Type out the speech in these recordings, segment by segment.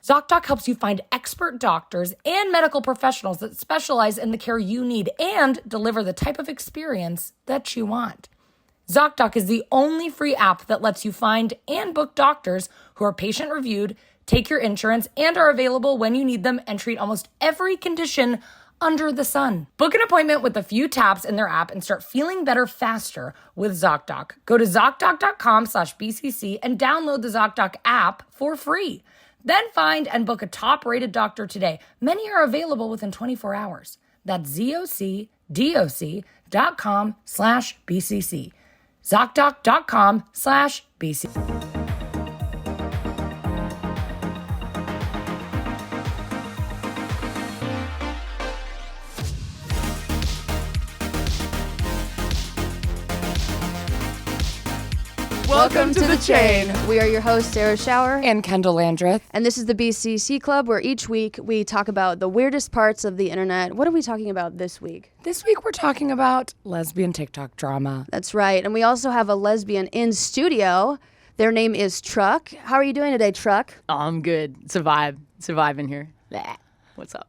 ZocDoc helps you find expert doctors and medical professionals that specialize in the care you need and deliver the type of experience that you want. ZocDoc is the only free app that lets you find and book doctors who are patient-reviewed, take your insurance, and are available when you need them and treat almost every condition under the sun. Book an appointment with a few taps in their app and start feeling better faster with ZocDoc. Go to ZocDoc.com/BCC and download the ZocDoc app for free. Then find and book a top-rated doctor today. Many are available within 24 hours. That's ZocDoc.com/BCC. ZocDoc.com/BCC. Welcome to the chain. We are your hosts, Sarah Shower And Kendahl Landreth. And this is the BCC Club, where each week we talk about the weirdest parts of the internet. What are we talking about this week? This week we're talking about lesbian TikTok drama. That's right. And we also have a lesbian in studio. Their name is Truck. How are you doing today, Truck? Oh, I'm good. Surviving here. Blah. What's up?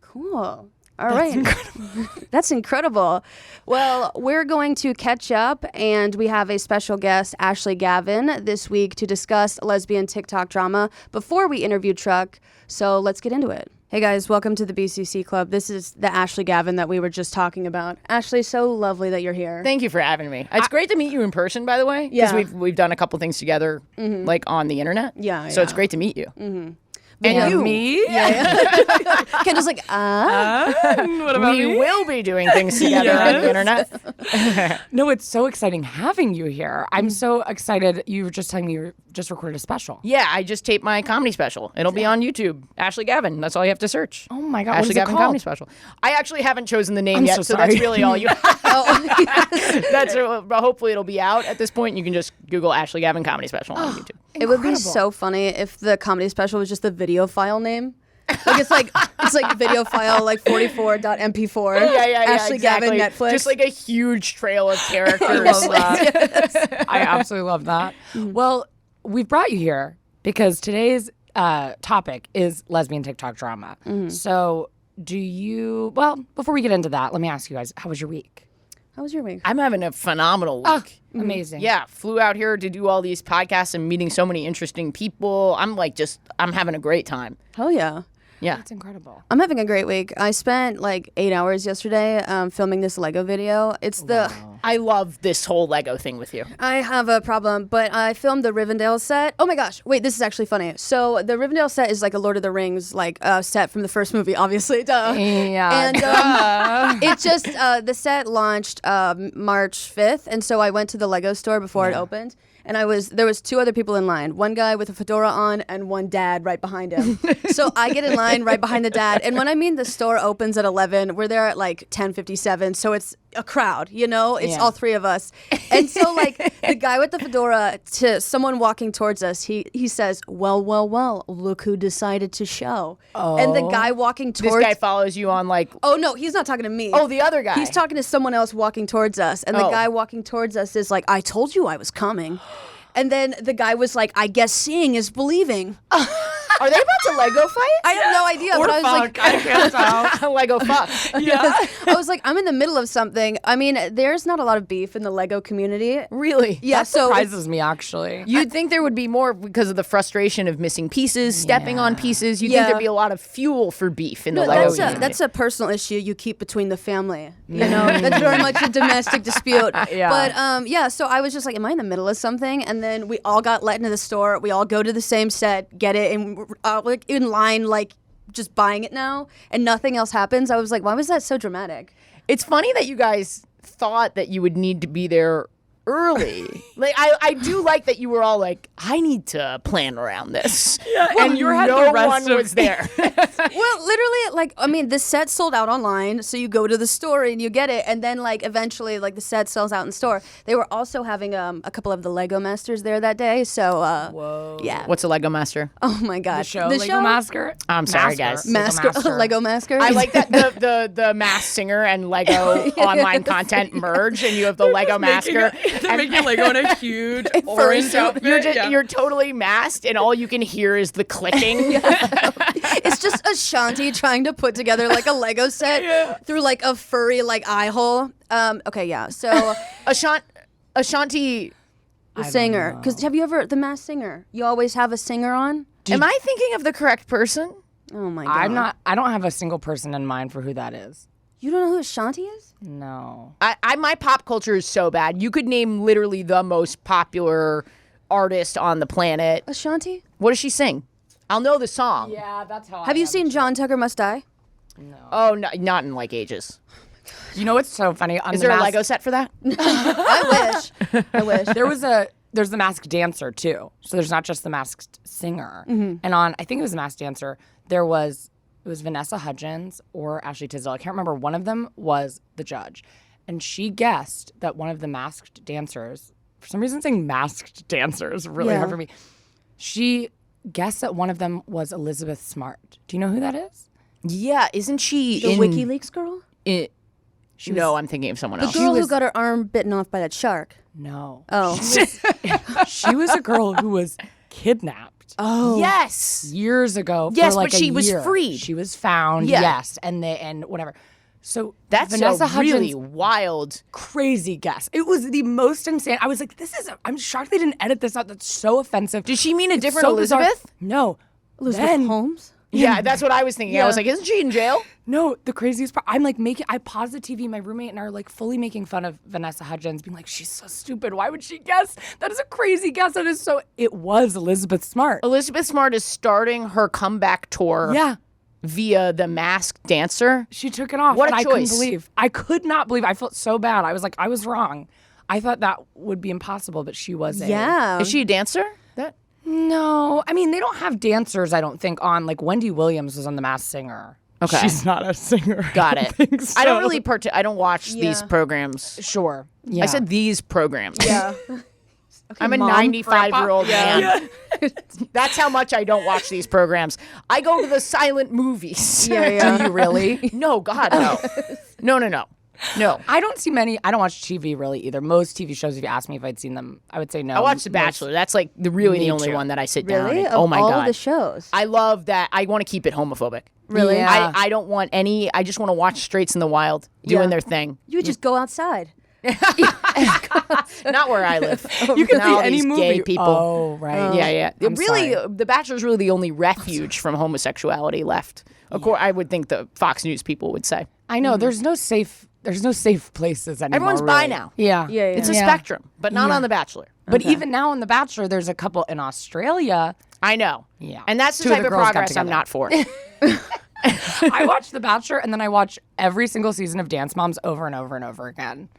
Cool. All right. Incredible. That's incredible. Well, we're going to catch up, and we have a special guest, Ashley Gavin, this week to discuss lesbian TikTok drama before we interview Truck. So let's get into it. Hey guys, welcome to the BCC Club. This is the Ashley Gavin that we were just talking about. Ashley, so lovely that you're here. Thank you for having me. It's great to meet you in person, by the way. Yeah. Because we've done a couple things together, like on the internet. Yeah. So it's great to meet you. Mm-hmm. And you. Me? Yeah. Kendahl's like, What about we me? will be doing things together on the internet. No, it's so exciting having you here. I'm so excited. You were just telling me you just recorded a special. Yeah, I just taped my comedy special. It'll be on YouTube. Ashley Gavin. That's all you have to search. Oh my God. Ashley what is it Gavin called? Comedy Special. I actually haven't chosen the name I'm yet, so so that's sorry. really all you oh. That's hopefully it'll be out at this point. You can just Google Ashley Gavin Comedy Special on YouTube. It would be Incredible. so funny if the comedy special was just the video file name. Like it's like video file like 44.mp4. Yeah, Ashley exactly. Gavin Netflix. Just like a huge trail of characters. I absolutely love that. Well, we've brought you here because today's topic is lesbian TikTok drama. So before we get into that, let me ask you guys, how was your week? How was your week? I'm having a phenomenal week. Amazing. Yeah, flew out here to do all these podcasts and meeting so many interesting people. I'm having a great time. Hell yeah. Yeah. That's incredible. I'm having a great week. I spent like 8 hours yesterday filming this Lego video. I love this whole Lego thing with you. I have a problem, but I filmed the Rivendell set. Oh my gosh, wait, this is actually funny. So the Rivendell set is like a Lord of the Rings set from the first movie, obviously. Duh. Yeah. And it just, the set launched March 5th, and so I went to the Lego store before it opened. And there was two other people in line, one guy with a fedora on and one dad right behind him. So I get in line right behind the dad. And when I mean the store opens at 11, we're there at like 10:57. So it's a crowd, you know? It's all three of us. And so like the guy with the fedora to someone walking towards us, he says, well, look who decided to show. Oh. And the guy walking towards... This guy follows you on like... Oh, no, he's not talking to me. Oh, the other guy. He's talking to someone else walking towards us. And the guy walking towards us is like, I told you I was coming. And then the guy was like, I guess seeing is believing. Are they about to Lego fight? I have no idea. Or but I was fuck, I can't tell. Lego fuck. I was like, I'm in the middle of something. I mean, there's not a lot of beef in the Lego community. Really? Yeah, That surprises me, actually. You'd think there would be more because of the frustration of missing pieces, stepping on pieces. You'd think there'd be a lot of fuel for beef in the Lego community. That's a personal issue you keep between the family. You know, that's very much a domestic dispute. But so I was just like, am I in the middle of something? And then we all got let into the store. We all go to the same set, get it, and like in line, like just buying it now, and nothing else happens. I was like, why was that so dramatic? It's funny that you guys thought that you would need to be there early. Like I do like that you were all like, I need to plan around this. Yeah, and you had no the rest one of- was there. Well, literally, like, I mean, the set sold out online, so you go to the store and you get it, and then, like, eventually, like, the set sells out in store. They were also having a couple of the Lego Masters there that day, so, Whoa. yeah. What's a Lego Master? Oh, my God. The show, Lego Masker? I'm sorry, guys. Lego Masker. I like that the Masked Singer and Lego online content merge, and you have the Lego Masker, They're making Lego in a huge orange outfit. You're totally masked, and all you can hear is the clicking. It's just Ashanti trying to put together like a Lego set through like a furry like eye hole. Okay, yeah. So Ashanti, the singer. Because have you ever The Masked Singer? You always have a singer on. am I thinking of the correct person? Oh my god. I don't have a single person in mind for who that is. You don't know who Ashanti is? No. My pop culture is so bad. You could name literally the most popular artist on the planet. Ashanti? What does she sing? I'll know the song. Yeah, that's how. Have you seen John Tucker Must Die? No. Oh, no, not in like ages. You know what's so funny? Is there a Lego set for that? I wish. There's the Masked Dancer too. So there's not just the Masked Singer. Mm-hmm. And I think it was the Masked Dancer. It was Vanessa Hudgens or Ashley Tisdale. I can't remember. One of them was the judge, and she guessed that one of the masked dancers. For some reason, saying masked dancer is really hard for me. She guessed that one of them was Elizabeth Smart. Do you know who that is? Yeah, isn't she The in WikiLeaks girl? No, I'm thinking of someone else. The girl who got her arm bitten off by that shark. No. Oh. She was a girl who was kidnapped. Oh. Yes. Years ago. Yes, for like but she a was year. freed. She was found. Yeah. Yes, and whatever. So That's Vanessa a really Hudgens, wild. crazy guess. It was the most insane. I was like, I'm shocked they didn't edit this out. That's so offensive. Did she mean a It's different so bizarre. Elizabeth? No. Elizabeth Then- Holmes? Yeah, that's what I was thinking. I was like, isn't she in jail? No, the craziest part, I paused the TV, my roommate and I are like fully making fun of Vanessa Hudgens, being like, she's so stupid. Why would she guess? That is a crazy guess. It was Elizabeth Smart. Elizabeth Smart is starting her comeback tour Yeah. via The Masked Dancer. She took it off. What a and choice. I could not believe. I felt so bad. I was like, I was wrong. I thought that would be impossible, but she was. Yeah. Is she a dancer? No. I mean, they don't have dancers, I don't think, on. Like, Wendy Williams was on The Masked Singer. Okay. She's not a singer. Got it. I, think so. I don't really I don't watch these Yeah. programs. Sure. Yeah. I said these programs. Yeah. I'm a Mom, 95-year-old Grandpa. man. That's how much I don't watch these programs. I go to the silent movies. Yeah. Do you really? No, God, no. No. I don't watch TV really either. Most TV shows, if you ask me if I'd seen them, I would say no. I watch The Bachelor. That's like really the Me only too. one that I sit down. Really? And, oh my all God. of the shows. I love that. I want to keep it homophobic. Really? Yeah. I don't want any. I just want to watch Straights in the Wild doing their thing. You would just go outside. Not where I live. You can Now see all any these movie. gay people. Oh, right. Yeah. I'm Really, sorry. The Bachelor is really the only refuge from homosexuality left. Of course, I would think the Fox News people would say. I know. There's no safe places anymore. Everyone's bi really. now. Yeah. Yeah. It's a spectrum, but not on The Bachelor. But even now on The Bachelor, there's a couple in Australia. I know. Yeah. And that's the Two of type the of girls got progress I'm together. not for. I watch The Bachelor and then I watch every single season of Dance Moms over and over and over again.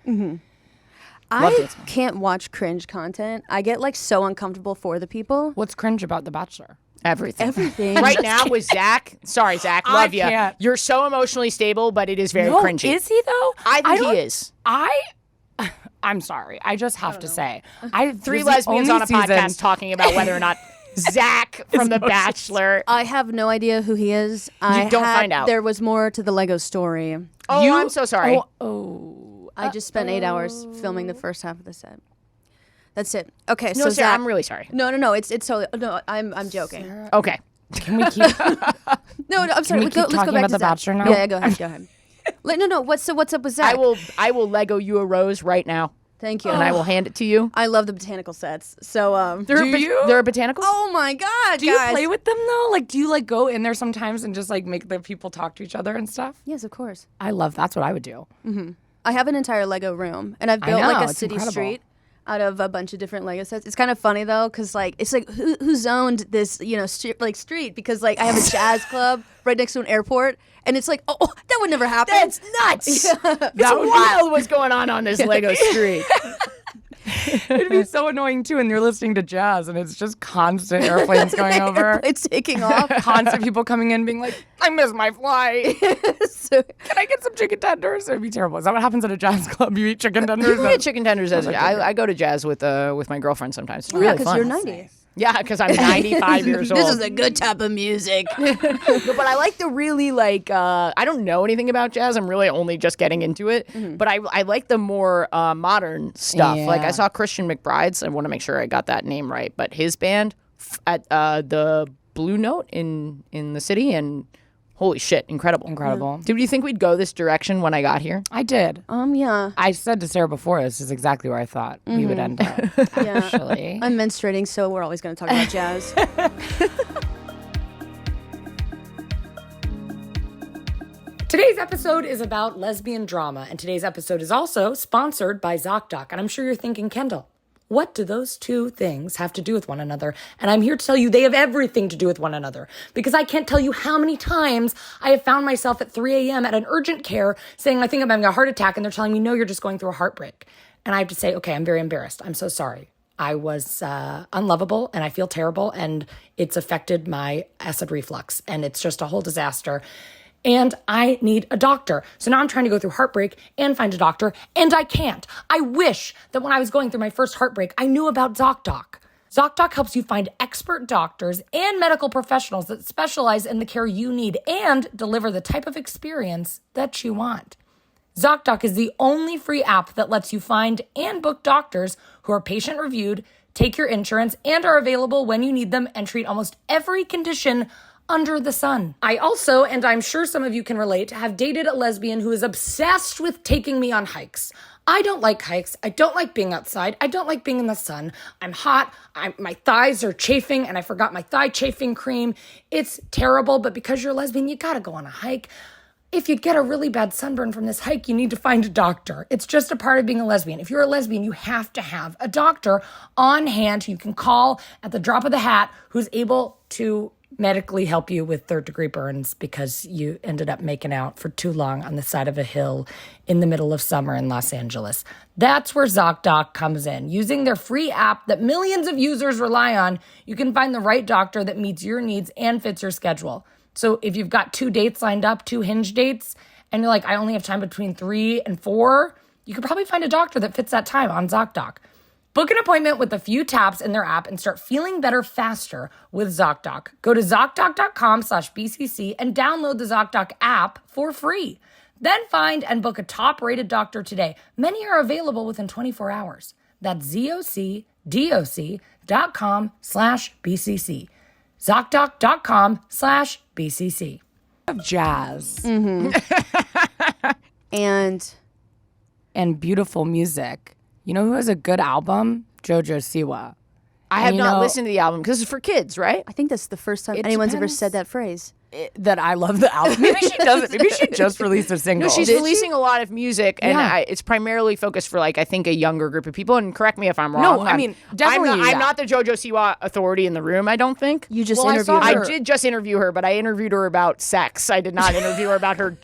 I can't watch cringe content. I get like so uncomfortable for the people. What's cringe about The Bachelor? Everything. Everything. Right now with Zach. Sorry, Zach. I Love you. can't. You're so emotionally stable, but it is very cringy. Is he though? I think don't- he is. I'm sorry. I just have to say, Three this is the lesbians only on a podcast season- talking about whether or not Zach from The Bachelor. I have no idea who he is. I don't find out. There was more to the Lego story. Oh, I'm so sorry. I just spent 8 hours filming the first half of the set. That's it. Okay, No, so Sarah, Zach, I'm really sorry. No. It's totally no. I'm joking. Okay. Can we keep? No, I'm sorry. we Let's go keep talking back about to The Zach. Bachelor now? Yeah, go ahead. No. What's up with Zach? I will Lego you a rose right now, Thank you. and I will hand it to you. I love the botanical sets. So Do you? They're botanicals? Oh my God, Do you guys. play with them though? Like, do you like go in there sometimes and just like make the people talk to each other and stuff? Yes, of course. I love. That's what I would do. I have an entire Lego room, and I've I built know, like a it's city incredible. street out of a bunch of different Lego sets. It's kind of funny though, because like it's like who zoned this street because like I have a jazz club right next to an airport, and it's like oh that would never happen. That's nuts. It's wild what's going on this Lego street. It'd be so annoying too, and you're listening to jazz, and it's just constant airplanes going over. It's taking off. Constant people coming in being like, I missed my flight. So, Can I get some chicken tenders? It'd be terrible. Is that what happens at a jazz club? You eat chicken tenders? We get chicken tenders. I go to jazz with my girlfriend sometimes. It's really because fun. you're 90. Yeah, because I'm 95 years old. This is a good type of music. No, but I like the really I don't know anything about jazz. I'm really only just getting into it. But I like the more modern stuff. Yeah. Like I saw Christian McBride's. I want to make sure I got that name right. But his band at the Blue Note in the city, and holy shit, incredible. Incredible. Did you think we'd go this direction when I got here? I did. Yeah. I said to Sarah before, this is exactly where I thought we would end up. Yeah. Actually. I'm menstruating, so we're always going to talk about jazz. Today's episode is about lesbian drama, and today's episode is also sponsored by ZocDoc. And I'm sure you're thinking, Kendahl, what do those two things have to do with one another? And I'm here to tell you they have everything to do with one another, because I can't tell you how many times I have found myself at 3 a.m. at an urgent care saying, I think I'm having a heart attack, and they're telling me, no, you're just going through a heartbreak. And I have to say, okay, I'm very embarrassed. I'm so sorry. I was unlovable, and I feel terrible, and it's affected my acid reflux, and it's just a whole disaster. And I need a doctor. So now I'm trying to go through heartbreak and find a doctor, and I can't. I wish that when I was going through my first heartbreak, I knew about ZocDoc. ZocDoc helps you find expert doctors and medical professionals that specialize in the care you need and deliver the type of experience that you want. ZocDoc is the only free app that lets you find and book doctors who are patient-reviewed, take your insurance, and are available when you need them and treat almost every condition under the sun. I also, and I'm sure some of you can relate, have dated a lesbian who is obsessed with taking me on hikes. I don't like hikes. I don't like being outside. I don't like being in the sun. I'm hot. My thighs are chafing, and I forgot my thigh chafing cream. It's terrible, but because you're a lesbian, you gotta go on a hike. If you get a really bad sunburn from this hike, you need to find a doctor. It's just a part of being a lesbian. If you're a lesbian, you have to have a doctor on hand who you can call at the drop of the hat, who's able to medically help you with third-degree burns because you ended up making out for too long on the side of a hill in the middle of summer in Los Angeles. That's where ZocDoc comes in. Using their free app that millions of users rely on, you can find the right doctor that meets your needs and fits your schedule. So if you've got 2 dates lined up, 2 hinge dates, and you're like, I only have time between 3 and 4, you could probably find a doctor that fits that time on ZocDoc. Book an appointment with a few taps in their app and start feeling better faster with ZocDoc. Go to ZocDoc.com/BCC and download the ZocDoc app for free. Then find and book a top-rated doctor today. Many are available within 24 hours. That's ZocDoc.com/BCC. ZocDoc.com/BCC. Jazz. And beautiful music. You know who has a good album? Jojo Siwa. I have not listened to the album because it's for kids, right? I think that's the first time It anyone's ever depends. said that phrase. That I love the album. Maybe she doesn't. Maybe she just released a single. No, she's releasing a lot of music, and Yeah. it's primarily focused for, like, I think a younger group of people. And correct me if I'm wrong. No, I mean, definitely I'm yeah. not the Jojo Siwa authority in the room, I don't think. You just Well, I interviewed saw her. her. I did just interview her, but I interviewed her about sex. I did not interview her about her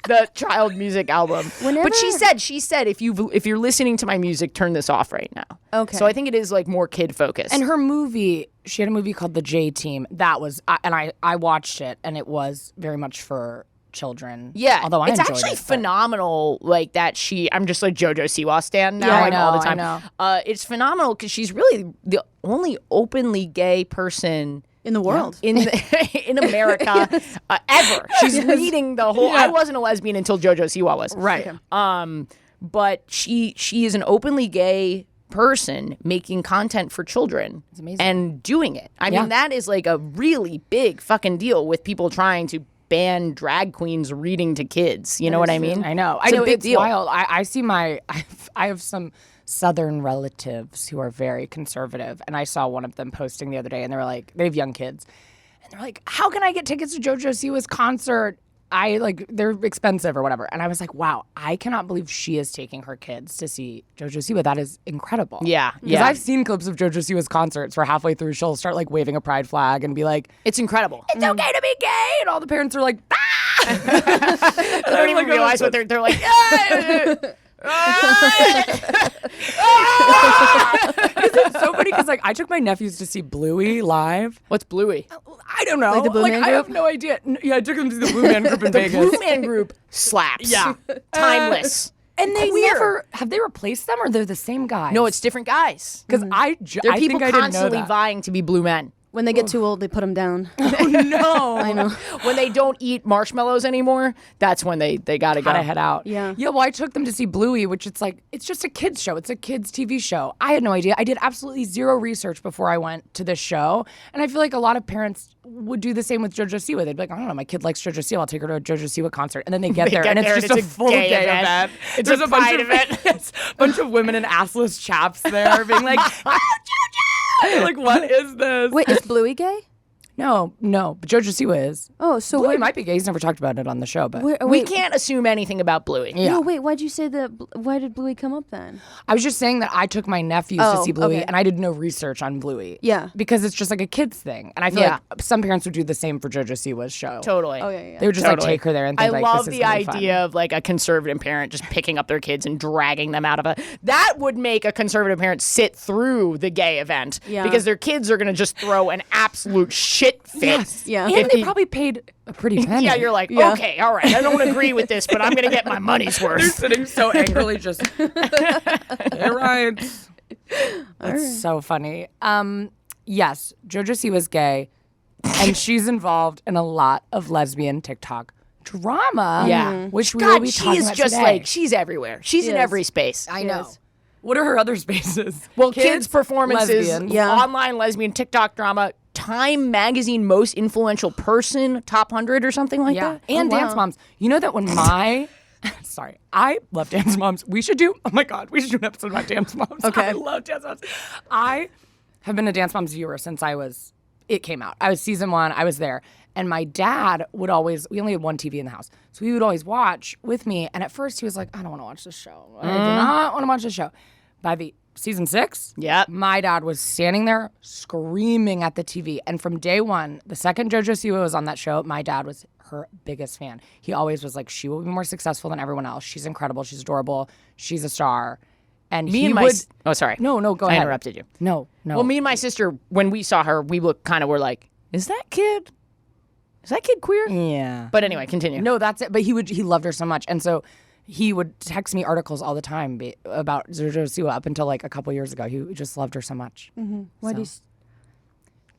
the child music album. But she said if you're listening to my music, turn this off right now. Okay. So I think it is like more kid focused. And her movie, she had a movie called The J Team. That was, I watched it, and it was very much for children. yeah, although I it's enjoyed actually it, but- phenomenal. Like that, I'm just like JoJo Siwa stan now, Yeah, I like all the know, time. I It's phenomenal because she's really the only openly gay person in the world. in America ever. She's leading the whole. I wasn't a lesbian until JoJo Siwa was. Right. Okay. But she is an openly gay person making content for children amazing. and doing it. I Yeah. mean, that is like a really big fucking deal with people trying to ban drag queens reading to kids. You know what I mean? I know. It's I know a big it's deal. wild. I see I have some Southern relatives who are very conservative, and I saw one of them posting the other day, and they were like, they have young kids, and they're like, how can I get tickets to JoJo Siwa's concert? They're expensive or whatever. And I was like, wow, I cannot believe she is taking her kids to see JoJo Siwa. That is incredible. Yeah, Because yeah. I've seen clips of JoJo Siwa's concerts where halfway through she'll start like waving a pride flag and be like, It's incredible. it's okay to be gay. And all the parents are like, ah! They don't even realize what they're like. It's so funny because like I took my nephews to see Bluey live. What's Bluey? I don't know. Like the Blue Man I have Group? no idea. Yeah, I took them to the Blue Man Group in Vegas. Blue Man Group slaps. Yeah. Timeless. And they never have they replaced them, or they're the same guys? No, it's different guys. because There are I people think I didn't know constantly that. vying to be blue men. When they get too old, they put them down. No, I know. When they don't eat marshmallows anymore, that's when they gotta go. Gotta head out. Yeah. Well, I took them to see Bluey, which it's just a kids show. It's a kids TV show. I had no idea. I did absolutely zero research before I went to this show, and I feel like a lot of parents would do the same with Jojo Siwa. They'd be like, I don't know, my kid likes Jojo Siwa. I'll take her to a Jojo Siwa concert, and then they get there, and it's just a full gay event. It's There's a bunch pride of event. it's a bunch of women in assless chaps there, being like, "Oh, Jojo!" You're like, what is this? Wait, is Bluey gay? No, but Jojo Siwa is. Oh, so Bluey might be gay. He's never talked about it on the show, but We can't assume anything about Bluey. Yeah. No, wait. Why'd you say that? Why did Bluey come up then? I was just saying that I took my nephews to Oh, see Bluey, okay. and I did no research on Bluey. Yeah. Because it's just like a kid's thing. And I feel Yeah. like some parents would do the same for Jojo Siwa's show. Totally. Oh yeah. They would just like take her there and think I like, love this is the gonna be fun. idea of like a conservative parent just picking up their kids and dragging them out of that would make a conservative parent sit through the gay event Yeah. because their kids are going to just throw an absolute shit fit. Yes. Yeah. And If they he- probably paid a pretty penny. Yeah, you're like, okay, all right, I don't agree with this, but I'm going to get my money's They're worth. sitting so angrily just, you're right. That's so funny. Yes, Jojo Siwa's gay, and she's involved in a lot of lesbian TikTok drama. Yeah. Which we will God, be she talking is about just today. like, she's everywhere. She's in Yes. every space. I know. Yes. What are her other spaces? Well, kids performances, lesbians. Yeah. online lesbian TikTok drama, Time Magazine most influential person, top 100 or something like Yeah, that. and wow. dance moms. You know that when my, sorry, I love dance moms. We should do, oh my God, we should do an episode about dance moms. Okay. I love dance moms. I have been a dance moms viewer since it came out. I was season 1, I was there. And my dad would always, we only had one TV in the house. So he would always watch with me. And at first he was like, I don't want to watch this show. I do not want to watch this show. By the season 6, Yep. my dad was standing there screaming at the TV. And from day one, the second Jojo Siwa was on that show, my dad was her biggest fan. He always was like, she will be more successful than everyone else. She's incredible. She's adorable. She's a star. And Me he and my would. oh, sorry. No, go I ahead. interrupted you. No. Well, me and my sister, when we saw her, we looked kind of were like, is that kid queer? Yeah. But anyway, continue. No, that's it. But he loved her so much. And so he would text me articles all the time about Jojo Siwa up until like a couple years ago. He just loved her so much. Why do you?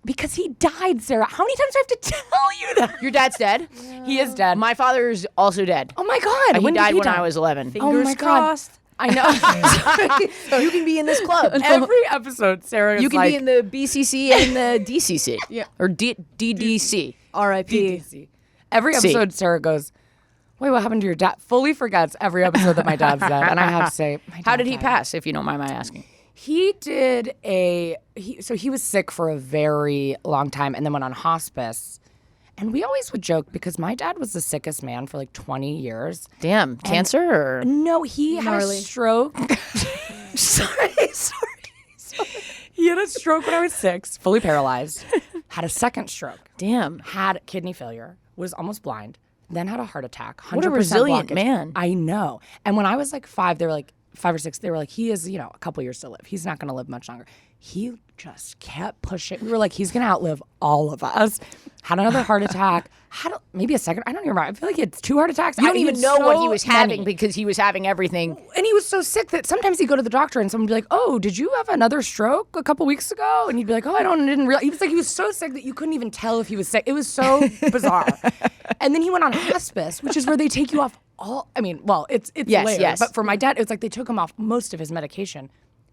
Because he died, Sarah. How many times do I have to tell you that? Your dad's dead? He is dead. My father's also dead. Oh my God. He When did died when die? I was 11. Oh my God. I know. You can be in this club. Every episode, Sarah is You can like, be in the BCC and the DCC. Yeah. Or DDC. R.I.P. DDC. Every episode, Sarah goes, wait, what happened to your dad? Fully forgets every episode that my dad's dead. And I have to say, my How dad did he died. pass, if you don't mind my asking? He did so he was sick for a very long time and then went on hospice. And we always would joke because my dad was the sickest man for like 20 years. Damn. Cancer or? No, he had a Gnarly. stroke. sorry. He had a stroke when I was 6, fully paralyzed. Had a second stroke. Damn. Had kidney failure. Was almost blind. Then had a heart attack. 100% What a resilient blockage. man. I know. And when I was like 5, they were like 5 or 6. They were like, he is, a couple years to live. He's not going to live much longer. He just kept pushing. We were like, he's going to outlive all of us. Had another heart attack. Maybe a second. I don't even remember. I feel like he had 2 heart attacks. You don't He even had know what he so was having many. because he was having everything. And he was so sick that sometimes he'd go to the doctor and someone would be like, oh, did you have another stroke a couple weeks ago? And he'd be like, oh, didn't realize. He was so sick that you couldn't even tell if he was sick. It was so bizarre. And then he went on hospice, which is where they take you off it's Yes, layered. yes. But for my dad, it was like they took him off most of his medication.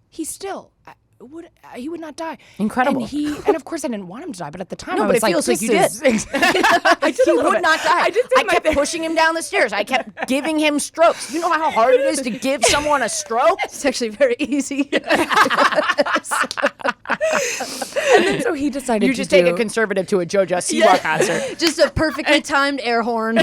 He still he would not die. Incredible. And of course I didn't want him to die, but at the time No, I but was it feels like this you is- did. I did He a little would bit. not die. I did I kept pushing him down the stairs. I kept giving him strokes. You know how hard it is to give someone a stroke? It's actually very easy. And then so he decided You to just take do- a conservative to a Jojo Siwa concert. Just a perfectly timed air horn.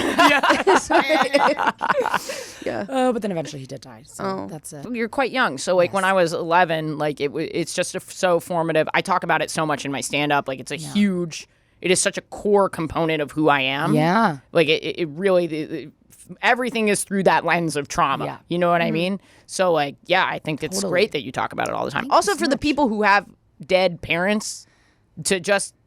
Yeah. Oh, but then eventually he did die. So that's it. You're quite young, so like when I was 11, like it's just so formative. I talk about it so much in my stand-up. Like it's a huge. It is such a core component of who I am. Yeah. Like it really. Everything is through that lens of trauma. Yeah. You know what I mean? So like, yeah, I think it's Totally. great that you talk about it all the time. Also for the people who have dead parents, to just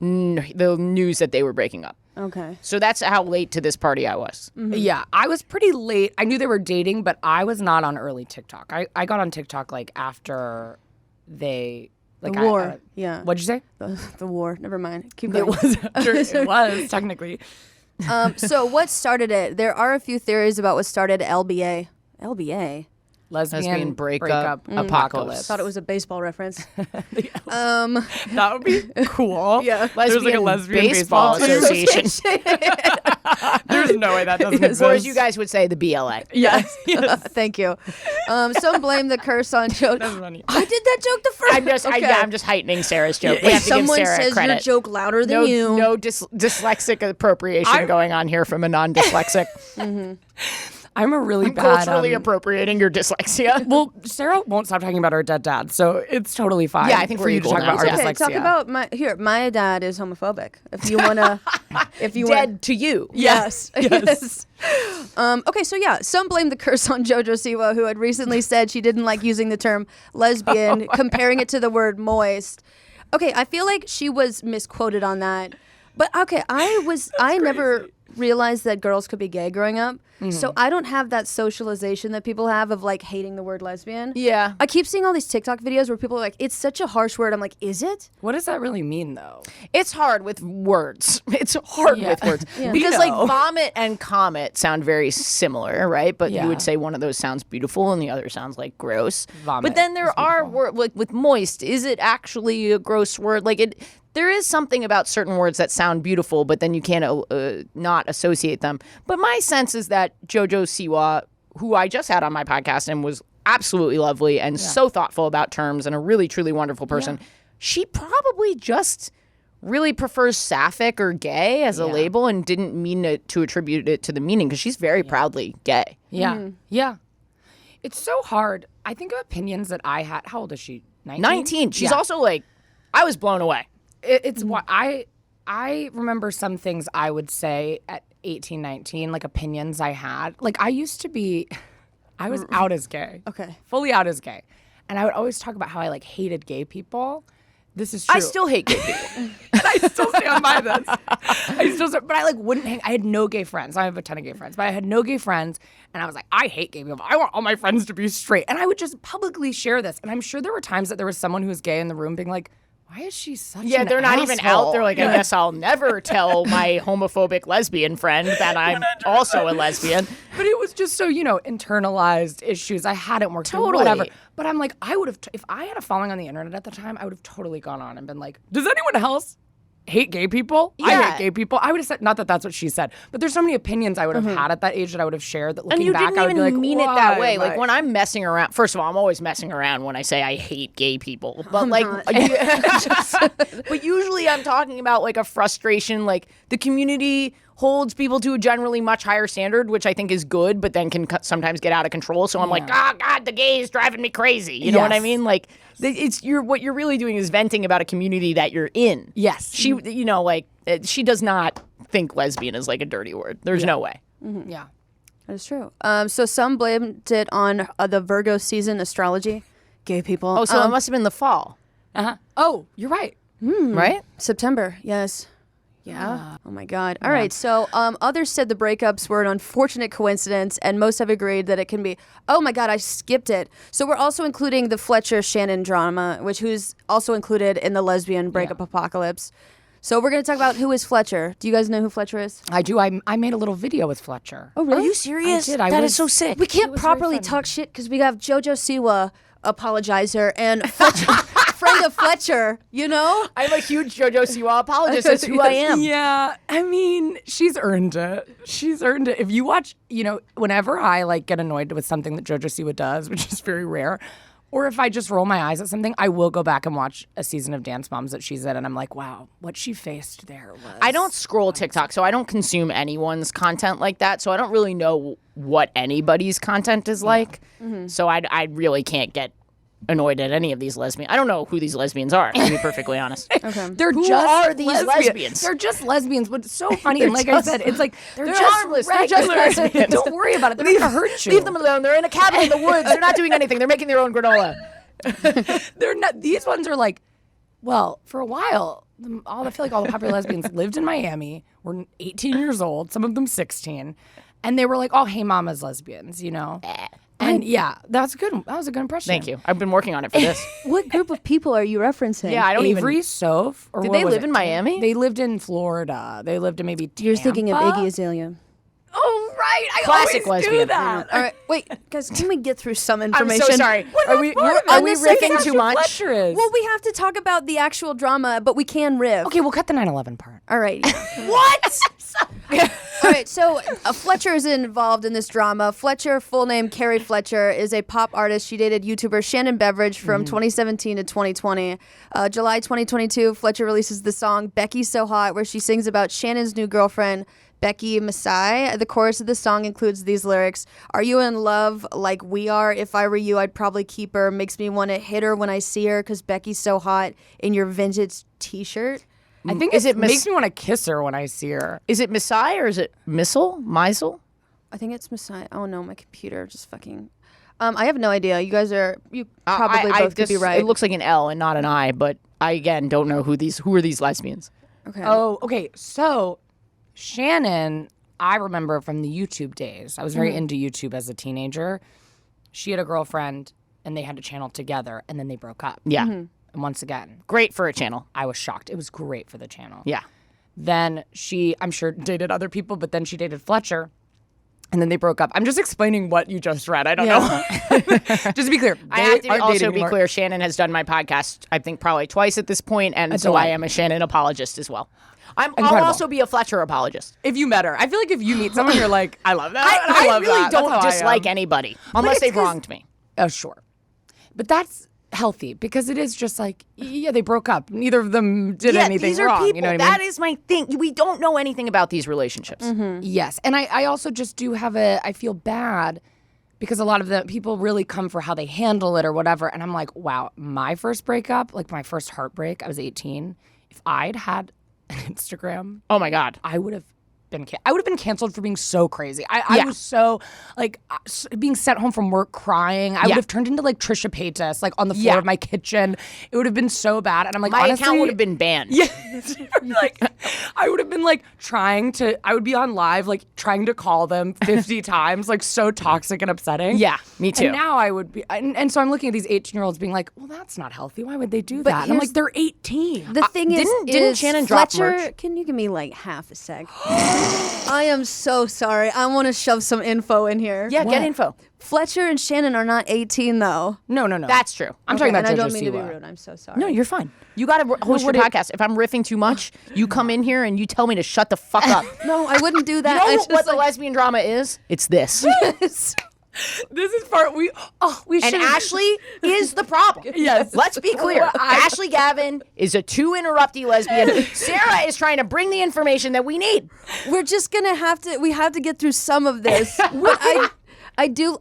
the news that they were breaking up. Okay. So that's how late to this party I was. Yeah, I was pretty late. I knew they were dating, but I was not on early TikTok. I got on TikTok like after they like The war. Yeah. What'd you say? The war. Never mind. Keep going. It was technically. So what started it? There are a few theories about what started LBA. LBA. Lesbian breakup apocalypse. Thought it was a baseball reference. That would be cool. Yeah. There's like a lesbian baseball association. There's no way that doesn't exist. Or as you guys would say, the BLA. Yes. Thank you. Some blame the curse on Jojo. That's funny. I did that joke the first. I'm just heightening Sarah's joke. We have If to give someone Sarah says credit. your joke louder than you. No dyslexic appropriation going on here from a non-dyslexic. I'm a really bad Culturally appropriating your dyslexia. Well, Sarah won't stop talking about her dead dad, so it's totally fine. Yeah, I think for we're you to equal talk now. about our Okay, dyslexia. Talk about my dad is homophobic. If you wanna, Dead to you. Yes. Yes. Okay, so yeah, some blame the curse on Jojo Siwa, who had recently said she didn't like using the term lesbian, comparing it to the word moist. Okay, I feel like she was misquoted on that. But okay, I never realized that girls could be gay growing up. So I don't have that socialization that people have of like hating the word lesbian. Yeah. I keep seeing all these TikTok videos where people are like, it's such a harsh word. I'm like, is it? What does that really mean, though? It's hard with words. It's hard with words. Yeah. Because We like know. vomit and comet sound very similar, right? But Yeah. you would say one of those sounds beautiful and the other sounds like gross. Vomit but then there is are beautiful. words like with moist, is it actually a gross word? Like there is something about certain words that sound beautiful, but then you can't not associate them. But my sense is that Jojo Siwa, who I just had on my podcast and was absolutely lovely and so thoughtful about terms and a really, truly wonderful person, she probably just really prefers sapphic or gay as a label and didn't mean to attribute it to the meaning because she's very proudly gay. Yeah. Yeah. It's so hard. I think of opinions that I had. How old is she? 19? 19. She's Yeah. also like, I was blown away. It's what I remember some things I would say at 18, 19, like opinions I had. Like I used to be, I was out as gay. Okay. Fully out as gay. And I would always talk about how I like hated gay people. This is true. I still hate gay people. And I still stand by this. But I like wouldn't hang. I had no gay friends. I have a ton of gay friends, but I had no gay friends. And I was like, I hate gay people. I want all my friends to be straight. And I would just publicly share this. And I'm sure there were times that there was someone who was gay in the room being like, why is she such Yeah, an they're not even asshole? out. They're like, I guess I'll never tell my homophobic lesbian friend that I'm also a lesbian. But it was just so, internalized issues. I hadn't worked through, Totally. whatever. But I'm like, I would have, if I had a following on the internet at the time, I would have totally gone on and been like, does anyone else hate gay people? I Yeah. hate gay people. I would have said, not that that's what she said, but there's so many opinions I would have had at that age that I would have shared that And looking you back, didn't I would even be like, mean it that why way. am Like I- when I'm messing around, first of all, I'm always messing around when I say I hate gay people. But but usually I'm talking about like a frustration, like the community holds people to a generally much higher standard, which I think is good, but then can sometimes get out of control. So I'm like, oh God, the gay is driving me crazy. You know what I Yes. mean? Like what you're really doing is venting about a community that you're in. Yes. She, she does not think lesbian is like a dirty word. There's no way. Yeah. That is true. So some blamed it on the Virgo season astrology. Gay people. Oh, so it must have been the fall, Uh-huh. Oh, you're right. right? September, yes. Yeah. Oh my God. All right. So others said the breakups were an unfortunate coincidence, and most have agreed that it can be. Oh my God, I skipped it. So we're also including the Fletcher Shannon drama, who's also included in the lesbian breakup apocalypse. So we're going to talk about who is Fletcher. Do you guys know who Fletcher is? I do. I made a little video with Fletcher. Oh, really? Are you serious? I did. I That was- is so sick. We can't was very properly funny. talk shit because we have Jojo Siwa apologizer and Fletcher, friend of Fletcher, I'm a huge Jojo Siwa apologist. That's who I am. Yeah, I mean, she's earned it. She's earned it. If you watch, whenever I like get annoyed with something that Jojo Siwa does, which is very rare, or if I just roll my eyes at something, I will go back and watch a season of Dance Moms that she's in, and I'm like, wow, what she faced there was. I don't scroll TikTok, so I don't consume anyone's content like that. So I don't really know what anybody's content is like. So I really can't get annoyed at any of these lesbians. I don't know who these lesbians are, to be perfectly honest. They're Who just are these lesbians? They're just lesbians, but it's so funny. And like I said, it's like they're just harmless. They're just regular. lesbians. Don't worry about it. They're not gonna hurt you. Leave them alone. They're in a cabin in the woods. They're not doing anything. They're making their own granola. They're not. These ones are like, well, for a while I feel like all the popular lesbians lived in Miami, were 18 years old, some of them 16, and they were like all hey mamas lesbians, you know. And yeah, that was a good impression. Thank you. I've been working on it for this. What group of people are you referencing? Yeah, I don't Avery, even. Soph, or Did what they was live it? in Miami? They lived in Florida. They lived in maybe Tampa. You're thinking of Iggy Azalea. Oh right, I Classic always do lesbian. All that. right, wait, guys, can we get through some I'm information? so sorry. Are we riffing too much? Fletcher is. Well, we have to talk about the actual drama, but we can riff. Okay, we'll cut the 9/11 part. All right. What? All right, so Fletcher is involved in this drama. Fletcher, full name Carrie Fletcher, is a pop artist. She dated YouTuber Shannon Beveridge from 2017 to 2020. July 2022, Fletcher releases the song Becky's So Hot, where she sings about Shannon's new girlfriend, Becky Masai. The chorus of the song includes these lyrics: "Are you in love like we are? If I were you, I'd probably keep her. Makes me want to hit her when I see her, because Becky's so hot in your vintage t-shirt." I think it makes me want to kiss her when I see her. Is it Masai or is it Misel? I think it's Masai. Oh no, my computer just fucking. I have no idea. You guys probably both could be right. It looks like an L and not an I, but I again don't know who are these lesbians. Okay. Oh, okay. So Shannon, I remember from the YouTube days. I was very into YouTube as a teenager. She had a girlfriend, and they had a channel together, and then they broke up. Yeah. And once again, Great for a channel. I was shocked. It was great for the channel. Yeah. Then she, I'm sure, dated other people, but then she dated Fletcher, and then they broke up. I'm just explaining what you just read. I don't know. Just to be clear. I have to also be clear, Shannon has done my podcast, I think, probably twice at this point, and so I am a Shannon apologist as well. I'll also be a Fletcher apologist. If you met her. I feel like if you meet someone, you're like, I love that. I love really that. don't That's how I dislike am. anybody, unless they've wronged me. Oh, sure. But that's healthy, because it is just like, yeah, they broke up. Neither of them did anything these are wrong. people. You know what I mean? That is my thing. We don't know anything about these relationships. Yes. And I also just do have I feel bad because a lot of the people really come for how they handle it or whatever. And I'm like, wow, my first breakup, like my first heartbreak, I was 18. If I'd had an Instagram, Oh my God. I would have been canceled for being so crazy. I was so like being sent home from work crying. I would have turned into like Trisha Paytas, like on the floor of my kitchen. It would have been so bad. And I'm like, My honestly, account would have been banned. Yeah, like I would have been like I would be on live like trying to call them 50 times, like so toxic and upsetting. Yeah, me too. And now I would be, and so I'm looking at these 18-year-olds being like, well, that's not healthy. Why would they do that? And I'm like, they're 18. The thing didn't Shannon drop Fletcher, merch? can you give me like half a sec? I am so sorry. I want to shove some info in here. Yeah, get info. Fletcher and Shannon are not 18 though. No. That's true. I'm talking about and I Jojo don't mean to be Siwa. rude. I'm so sorry. No, you're fine. You got to host your podcast. If I'm riffing too much, you come in here and you tell me to shut the fuck up. No, I wouldn't do that. You know I just, what the like, lesbian drama is? It's this. This is part we And should Ashley is the problem. Yes. Let's be clear. Well, Ashley Gavin is a too interrupty lesbian. Sarah is trying to bring the information that we need. we're just gonna have to. We have to get through some of this. I do.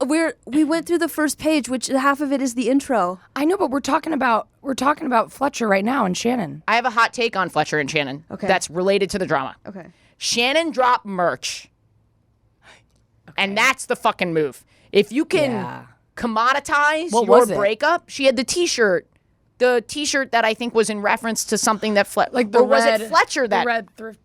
We went through the first page, which half of it is the intro. I know, but we're talking about Fletcher right now and Shannon. I have a hot take on Fletcher and Shannon. Okay. That's related to the drama. Okay. Shannon dropped merch. And that's the fucking move. If you can commoditize What your was it? breakup, she had the T-shirt that I think was in reference to something that Like the or was red, it Fletcher that the red thrift.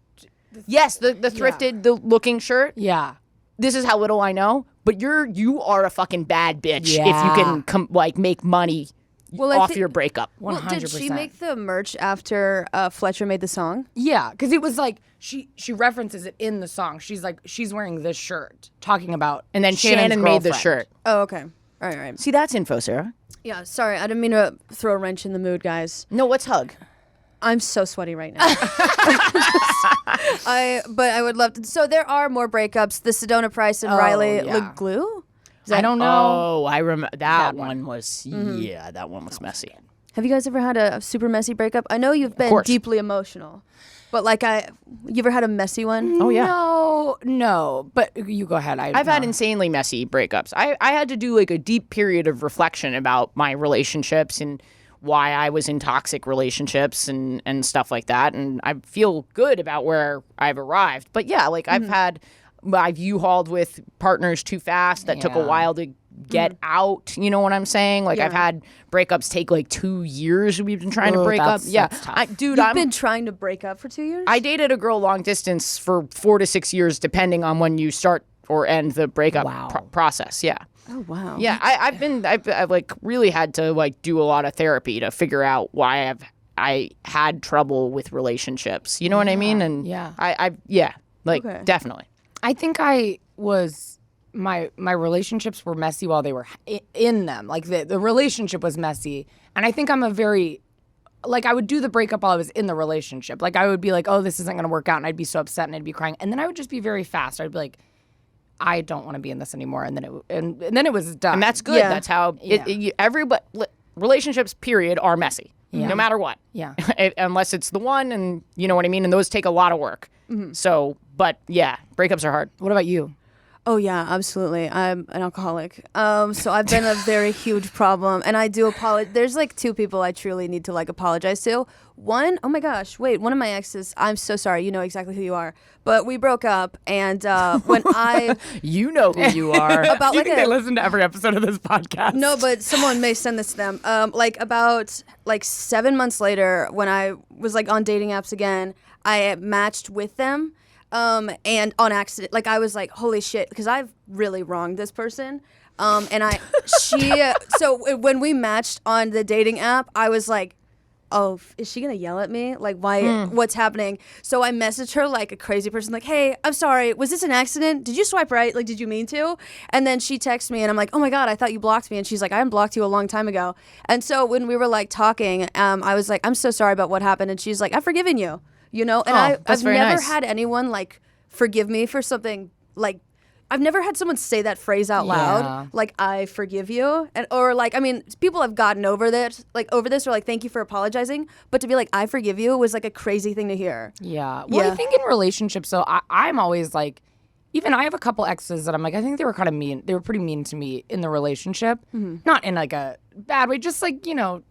yes, the thrifted the looking shirt. Yeah. This is how little I know, but you are a fucking bad bitch if Yeah. you can make money off your breakup. Well, did 100%. she make the merch after Fletcher made the song? Yeah, because it was like she references it in the song. She's like she's wearing this shirt, talking about And then Shannon's Shannon made the girlfriend. shirt. Oh, okay. All right. See, that's info, Sarah. Yeah. Sorry, I didn't mean to throw a wrench in the mood, guys. No, what's hug? I'm so sweaty right now. But I would love to. So there are more breakups. The Sedona Price and Riley yeah. LeGlue. I don't know. Oh, I remember that one. one was that one was messy. Have you guys ever had a super messy breakup? I know you've been course. deeply emotional, but you ever had a messy one? Oh yeah. No. But you go ahead. I've had insanely messy breakups. I had to do like a deep period of reflection about my relationships and why I was in toxic relationships and stuff like that. And I feel good about where I've arrived. But yeah, like I've had I've U-hauled with partners too fast that took a while to get out. You know what I'm saying? Like I've had breakups take like 2 years. We've been trying to break up. Yeah, that's tough. You've been trying to break up for 2 years? I dated a girl long distance for 4 to 6 years, depending on when you start or end the breakup process. Yeah. Oh wow. Yeah, I've like really had to like do a lot of therapy to figure out why I had trouble with relationships. You know what I mean? And definitely. I think I was my relationships were messy while they were in them. Like the relationship was messy, and I think I'm a very like I would do the breakup while I was in the relationship. Like I would be like, oh, this isn't going to work out, and I'd be so upset and I'd be crying, and then I would just be very fast. I'd be like, I don't want to be in this anymore, and then it was done. And that's good. Yeah. That's how everybody relationships period are messy. No matter what. Yeah. Unless it's the one, and you know what I mean? And those take a lot of work. So, but yeah, breakups are hard. What about you? Oh yeah, absolutely. I'm an alcoholic. So I've been a very huge problem, and I do apologize. There's like 2 people I truly need to like apologize to. One, oh my gosh, wait, one of my exes. I'm so sorry. You know exactly who you are. But we broke up, and when I, you know who you are. about Do you like think they listen to every episode of this podcast? No, but someone may send this to them. Like about like 7 months later, when I was like on dating apps again, I matched with them. And on accident, like I was like, holy shit, because I've really wronged this person. So when we matched on the dating app, I was like, oh, is she gonna yell at me? Like, why? What's happening? So I messaged her like a crazy person, like, hey, I'm sorry, was this an accident? Did you swipe right? Like, did you mean to? And then she texts me, and I'm like, oh my god, I thought you blocked me. And she's like, I unblocked you a long time ago. And so when we were like talking, I was like, I'm so sorry about what happened. And she's like, I've forgiven you. You know, and I've never had anyone like forgive me for something like I've never had someone say that phrase out loud, like I forgive you, and or like I mean, people have gotten over this, or like thank you for apologizing, but to be like I forgive you was like a crazy thing to hear. Yeah. Well, I think in relationships, so I'm always like, even I have a couple exes that I'm like, I think they were kind of mean. They were pretty mean to me in the relationship, not in like a bad way, just like, you know,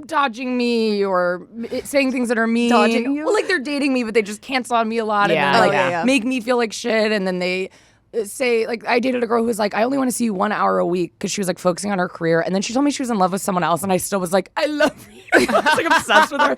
dodging me or saying things that are mean. Dodging you? Well, like they're dating me, but they just cancel on me a lot and then like make me feel like shit, and then they say, like, I dated a girl who was like, I only want to see you 1 hour a week because she was like focusing on her career, and then she told me she was in love with someone else, and I still was like, I love you. I was like obsessed with her.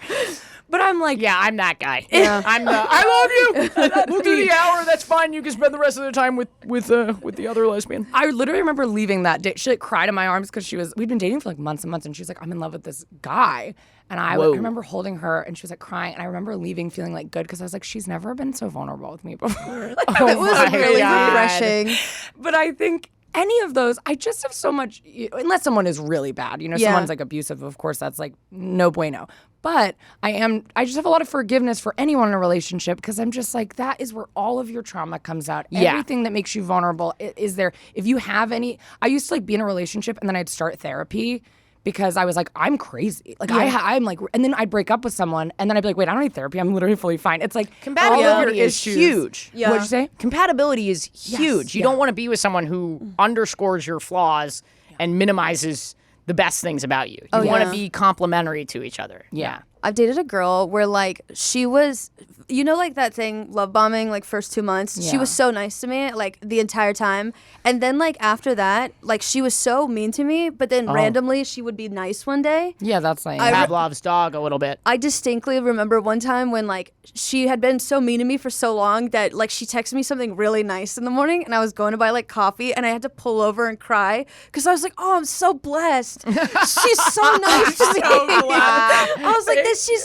But I'm like, yeah, I'm that guy. Yeah. I love you. We'll do the hour. That's fine. You can spend the rest of the time with the other lesbian. I literally remember leaving that day. She like cried in my arms because we'd been dating for like months and months, and she was like, I'm in love with this guy. And I remember holding her, and she was like crying, and I remember leaving feeling like good because I was like, she's never been so vulnerable with me before. Like, it was really refreshing. But I think any of those, I just have so much, unless someone is really bad, you know, someone's like abusive, of course, that's like no bueno. But I just have a lot of forgiveness for anyone in a relationship because I'm just like, that is where all of your trauma comes out. Yeah. Everything that makes you vulnerable is there. If you have any, I used to like be in a relationship and then I'd start therapy because I was like, I'm crazy. Like I'm like, and then I'd break up with someone and then I'd be like, wait, I don't need therapy. I'm literally fully fine. It's like compatibility is huge. Yeah. What'd you say? Compatibility is huge. You don't want to be with someone who underscores your flaws and minimizes the best things about you. You want to be complementary to each other. Yeah. I've dated a girl where like she was, you know, like that thing, love bombing, like first 2 months. Yeah. She was so nice to me like the entire time. And then like after that, like she was so mean to me, but then randomly she would be nice one day. Yeah, that's like Pavlov's dog a little bit. I distinctly remember one time when like she had been so mean to me for so long that like she texted me something really nice in the morning and I was going to buy like coffee and I had to pull over and cry because I was like, oh, I'm so blessed. She's so nice to me. I was like,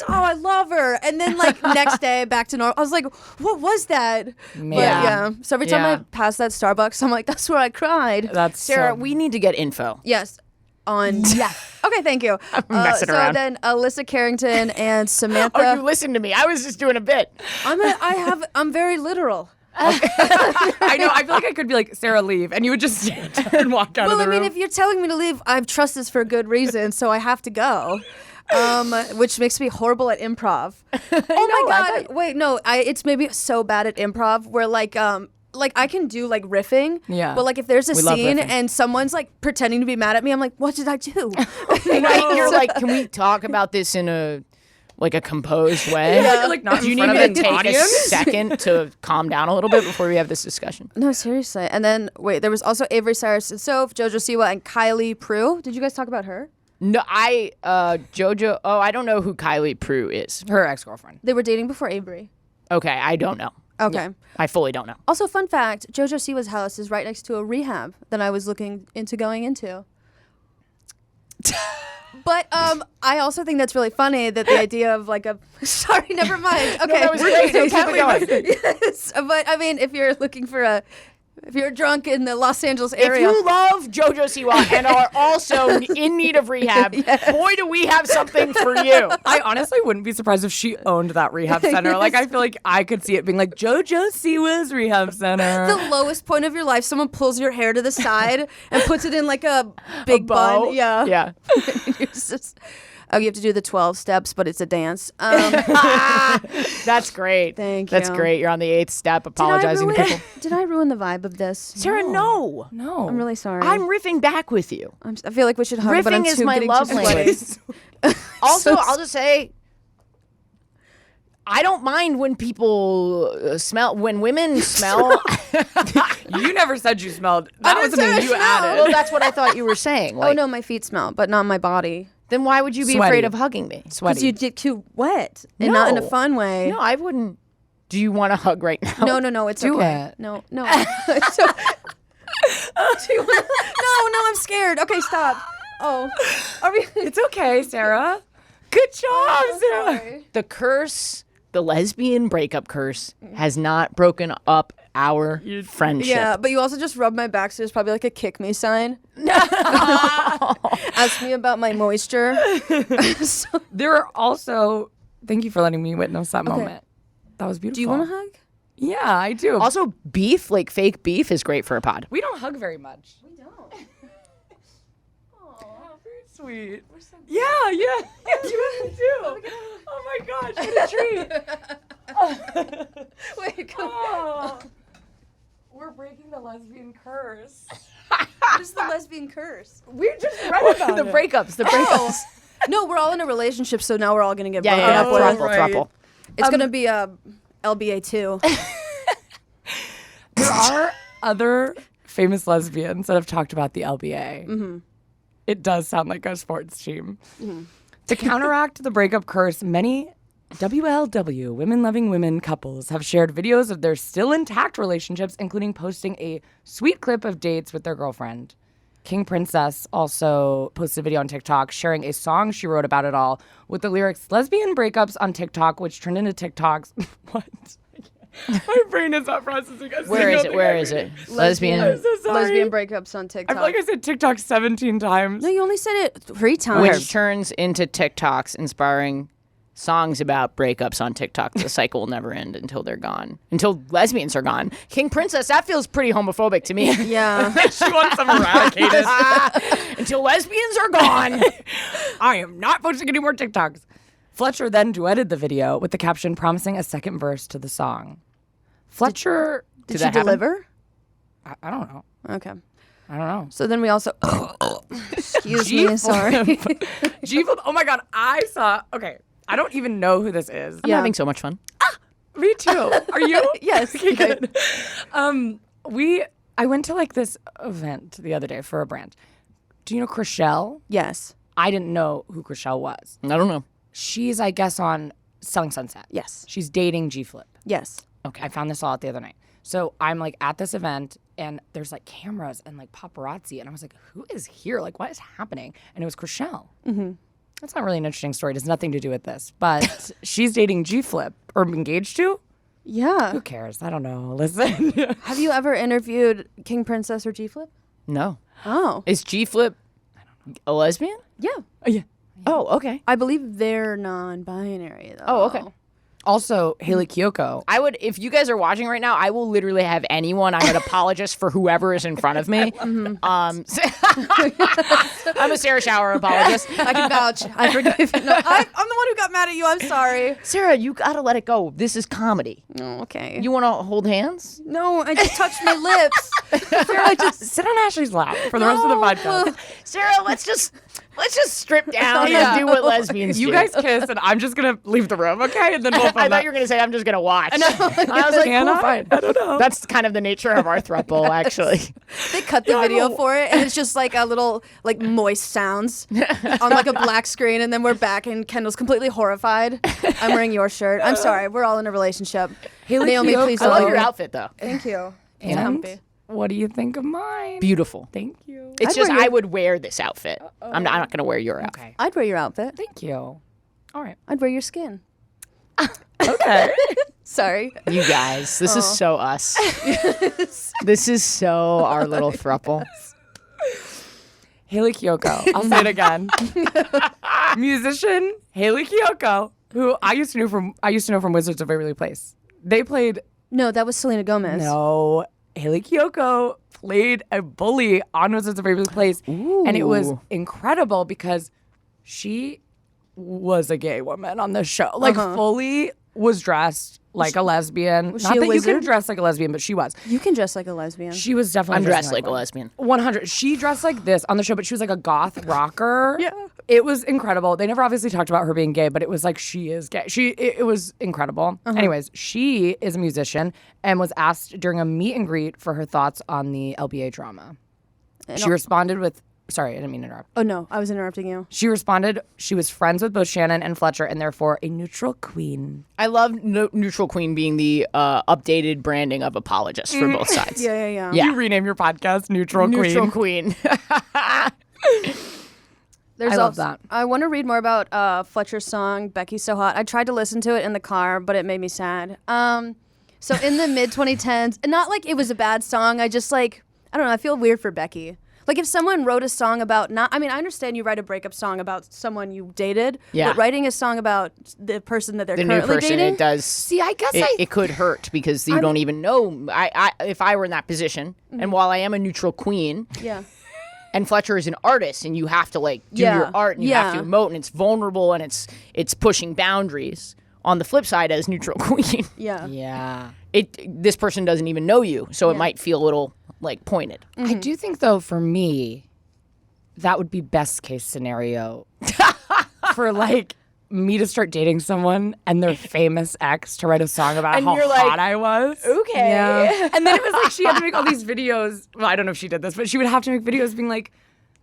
I love her. And then like next day back to normal. I was like, what was that? Man. But yeah. So every time I pass that Starbucks, I'm like, that's where I cried. That's Sarah, we need to get info. Yes. Okay, thank you. I'm messing around. So then Alyssa Carrington and Samantha. Oh, you listened to me. I was just doing a bit. I'm very literal. I know. I feel like I could be like, Sarah, leave, and you would just stand and walk out of the room. Well, I mean, if you're telling me to leave, I trust this for a good reason, so I have to go. Which makes me horrible at improv. Oh my god! Wait, no, it's maybe so bad at improv where like I can do like riffing, but like if there's a scene and someone's like pretending to be mad at me, I'm like, what did I do? Right? You're like, can we talk about this in a like a composed way. You're like not Do you in need front me of to an take a audience? second to calm down a little bit before we have this discussion? No, seriously. And then wait, there was also Avery Cyrus and Soph, Jojo Siwa, and Kylie Prue. Did you guys talk about her? No, Jojo. Oh, I don't know who Kylie Prue is. Her ex-girlfriend. They were dating before Avery. Okay, I don't know. Okay. I fully don't know. Also, fun fact: Jojo Siwa's house is right next to a rehab that I was looking into going into. But I also think that's really funny that the idea of like a sorry, never mind. Okay, that was great. No, keep it going. Yes, but I mean, if you're looking for if you're drunk in the Los Angeles If area, you love JoJo Siwa and are also in need of rehab, boy, do we have something for you. I honestly wouldn't be surprised if she owned that rehab center. Like, I feel like I could see it being like JoJo Siwa's rehab center. the lowest point of your life, someone pulls your hair to the side and puts it in like a big bow? bun. Yeah. Yeah. You're just, you have to do the 12 steps, but it's a dance. That's great. Thank That's you. great. You're on the 8th step apologizing to people. Did I ruin the vibe of this? Sarah, no. No. I'm really sorry. I'm riffing back with you. I feel like we should hug, but I'm Riffing is too my getting love too sweaty. language. Also, So- I'll just say, I don't mind when people smell, when women smell. You never said you smelled. That didn't was something say I you smelled. added. Well, that's what I thought you were saying. Oh Like, no, my feet smell, but not my body. Then why would you be Sweaty. afraid of hugging me? Because Sweaty. you get too wet and not in a No. fun way. No, I wouldn't. Do you want to hug right now? No, it's Do okay. it. No. So, do you wanna, no, I'm scared. Okay, stop. Oh, are we? It's okay, Sarah. Good job, Sarah. Sorry. The curse, the lesbian breakup curse, has not broken up our friendship. Yeah, but you also just rubbed my back, so there's probably like a kick me sign. Ask me about my moisture. So, There are also, thank you for letting me witness that moment. That was beautiful. do you want to hug? Yeah, I do. Also, beef, like fake beef, is great for a pod. we don't hug very much. We don't. Oh, very sweet. Yeah, you really do. Oh my gosh, what a treat. Wait, come. Oh. We're breaking the lesbian curse. What is the lesbian curse? We just read about The breakups, the breakups. No, we're all in a relationship, so now we're all gonna get Yeah, broken yeah, up yeah. with. Thruple, thruple. It's gonna be LBA 2. There are other famous lesbians that have talked about the LBA. Mm-hmm. It does sound like a sports team. Mm-hmm. To counteract the breakup curse, many WLW, women-loving women couples, have shared videos of their still intact relationships, including posting a sweet clip of dates with their girlfriend. King Princess also posted a video on TikTok sharing a song she wrote about it all with the lyrics "lesbian breakups" on TikTok, which turned into TikToks. What? My brain is not processing. Where is it? Where is it? Lesbian. I'm so sorry. Lesbian breakups on I TikTok. feel like I said TikTok 17 times. No, you only said it 3 times. Which turns into TikToks inspiring songs about breakups on TikTok. The cycle will never end until they're gone. Until lesbians are gone. King Princess, that feels pretty homophobic to me. Yeah. She wants them eradicated. Until lesbians are gone. I am not posting any more TikToks. Fletcher then duetted the video with the caption promising a second verse to the song. Fletcher, Did that she happen? deliver? I don't know. Okay. I don't know. So then we also. Excuse me. Sorry. G-Flip, oh my God, I saw, okay, I don't even know who this is. I'm having so much fun. Me too. Are you? Yes. Okay, good. I went to like this event the other day for a brand. Do you know Chriselle? Yes. I didn't know who Chriselle was. I don't know. She's, I guess, on Selling Sunset. Yes. She's dating G-Flip. Yes. Okay. I found this all out the other night. So I'm like at this event and there's like cameras and like paparazzi. And I was like, who is here? Like, what is happening? And it was Chriselle. Mm-hmm. That's not really an interesting story. It has nothing to do with this. But she's dating G-Flip or engaged to? Yeah. Who cares? I don't know. Listen. Have you ever interviewed King Princess or G Flip? No. Oh. Is G-Flip a lesbian? Yeah. Yeah. Oh, okay. I believe they're non-binary though. Oh, okay. Also, Haley Kiyoko. I would, if you guys are watching right now, I will literally have anyone. I'm an apologist for whoever is in front of me. I'm a Sarah Shower apologist. I can vouch. I forgive you. No, I'm the one who got mad at you. I'm sorry. Sarah, you gotta let it go. This is comedy. Oh, okay. You want to hold hands? No, I just touched my lips. Sarah, just sit on Ashley's lap for the rest of the podcast. Sarah, let's just Let's just strip down and do what lesbians You do. guys kiss, and I'm just gonna leave the room, okay? And then we'll I thought you were going to say, I'm just going to watch. I was like, Can cool, I? fine. I don't know. That's kind of the nature of our throuple, actually. They cut the video for it, and it's just like a little like moist sounds on like a black screen, and then we're back, and Kendall's completely horrified. I'm wearing your shirt. I'm sorry, we're all in a relationship. Haley Naomi, Kiyoko. please I love don't. your outfit, though. Thank you. It's And comfy. what do you think of mine? Beautiful. Thank you. It's I'd just, wear your- I would wear this outfit. I'm not going to wear your outfit. Okay. I'd wear your outfit. Thank you. All right. I'd wear your skin. Okay. Sorry. You guys, this is so us. This is so our little throuple. Haley Kiyoko. I'll say it again. Musician Haley Kiyoko, who I used to know from Wizards of Waverly Place. They played No, that was Selena Gomez. No. Haley Kiyoko played a bully on Wizards of Waverly Place. And it was incredible because she was a gay woman on this show. Like fully was dressed like a lesbian. Was Not she a that you can wizard? dress like a lesbian, but she was. You can dress like a lesbian. She was definitely I'm dressed dressing like a one. lesbian. 100. She dressed like this on the show, but she was like a goth rocker. Yeah. It was incredible. They never obviously talked about her being gay, but it was like she is gay. It was incredible. Anyways, she is a musician and was asked during a meet and greet for her thoughts on the LBA drama. She responded with, sorry, I didn't mean to interrupt. Oh no, I was interrupting you. She responded, she was friends with both Shannon and Fletcher and therefore a neutral queen. I love neutral queen being the updated branding of apologists for both sides. Yeah. Yeah. You rename your podcast Neutral Queen. Neutral queen. There's I love also- that. I want to read more about Fletcher's song "Becky's So Hot." I tried to listen to it in the car, but it made me sad. So in the mid 2010s, not like it was a bad song. I just like I don't know. I feel weird for Becky. Like if someone wrote a song about not, I mean, I understand you write a breakup song about someone you dated, Yeah. but writing a song about the person that they're The new currently person, dating, it does. See, I guess It could hurt because you don't even know. If I were in that position, and while I am a neutral queen, yeah. and Fletcher is an artist, and you have to like do Yeah. your art, and you have to Yeah. emote, and it's vulnerable, and it's pushing boundaries. On the flip side, as neutral queen, Yeah. Yeah. this person doesn't even know you, so it might feel a little like pointed. I do think, though, for me, that would be best case scenario for like me to start dating someone and their famous ex to write a song about And how you're like, hot I was. Okay. Yeah. And then it was like she had to make all these videos. Well, I don't know if she did this, but she would have to make videos being like,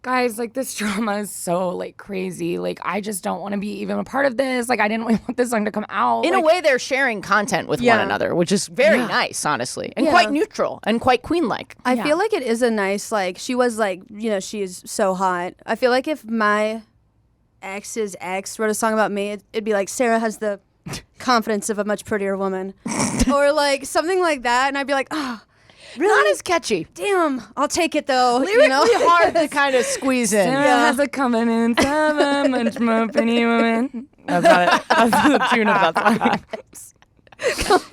guys, like this drama is so like crazy. Like I just don't want to be even a part of this. Like I didn't really want this song to come out. In like, a way, they're sharing content with one Yeah. another, which is very nice, honestly, and Yeah. quite neutral and quite queen-like. I feel like it is a nice, like, she was like, you know, she is so hot. I feel like if my ex's ex wrote a song about me, it'd be like, Sarah has the confidence of a much prettier woman. Or like something like that. And I'd be like, oh, really? Not as catchy. Damn, I'll take it though. Lyrically you know? hard to kind of squeeze in. Sarah has a coming in time, a much more pretty woman. That's not it. That's the tune of that song.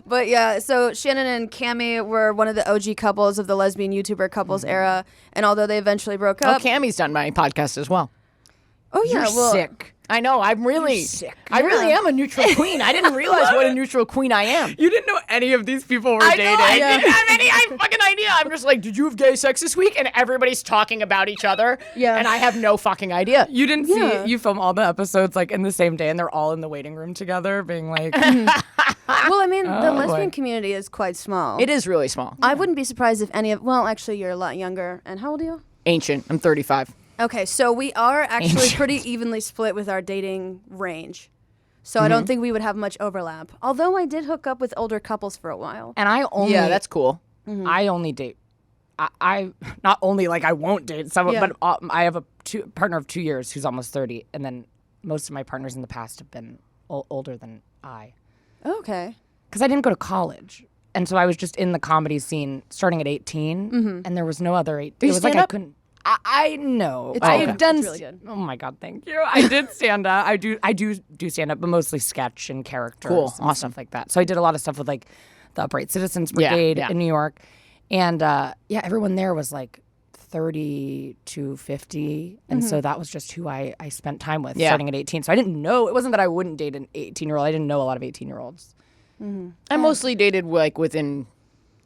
But yeah, so Shannon and Cammie were one of the OG couples of the lesbian YouTuber couples era. And although they eventually broke Oh, up. Cammie's done my podcast as well. Oh, yeah. You're well, sick. I know. I'm really sick. I really am a neutral queen. I didn't realize what a neutral queen I am. You didn't know any of these people were I dating. know. I didn't have any fucking idea. I'm just like, did you have gay sex this week? And everybody's talking about each other. Yeah. And I have no fucking idea. You didn't Yeah. see, you film all the episodes like in the same day and they're all in the waiting room together being like, Well, I mean, the Oh, lesbian boy. community is quite small. It is really small. I wouldn't be surprised if any of, well, actually, you're a lot younger. And how old are you? Ancient. I'm 35. Okay, so we are actually pretty evenly split with our dating range. So I don't think we would have much overlap. Although I did hook up with older couples for a while. and I only, Yeah, that's cool. I only date. I not only like I won't date someone, Yeah. but I have a partner of 2 years who's almost 30, and then most of my partners in the past have been older than I, Okay. because I didn't go to college, and so I was just in the comedy scene starting at 18, and there was no other eight. Do you it was like stand I up? couldn't. I know. It's I've okay. done. It's really good. Oh my god, thank you. I did stand up. I do stand up, but mostly sketch and characters. Cool. and Awesome. stuff like that. So I did a lot of stuff with like the Upright Citizens Yeah, Brigade yeah. in New York, and everyone there was like 30 to 50, and so that was just who I spent time with starting at 18. So I didn't know. It wasn't that I wouldn't date an 18-year-old. I didn't know a lot of 18-year-olds. I mostly dated like within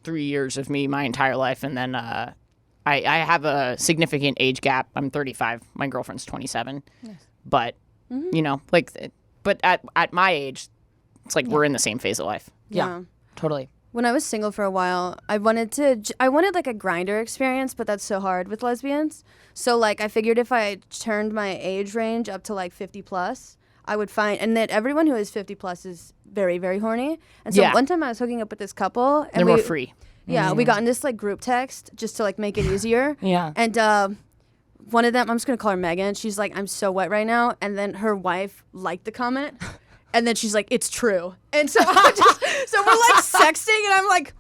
3 years of me my entire life, and then I have a significant age gap. I'm 35. My girlfriend's 27. Yes. But, you know, like, but at my age, it's like we're in the same phase of life. Yeah. Totally. When I was single for a while, I wanted like a grinder experience, but that's so hard with lesbians. So like I figured if I turned my age range up to like 50 plus, I would find, and that everyone who is 50 plus is very, very horny. And so one time I was hooking up with this couple, and they're more free. Yeah, we got in this like group text just to like make it easier. Yeah. And one of them, I'm just gonna call her Megan. She's like, I'm so wet right now, and then her wife liked the comment. And then she's like, it's true. And so we're like sexting, and I'm like,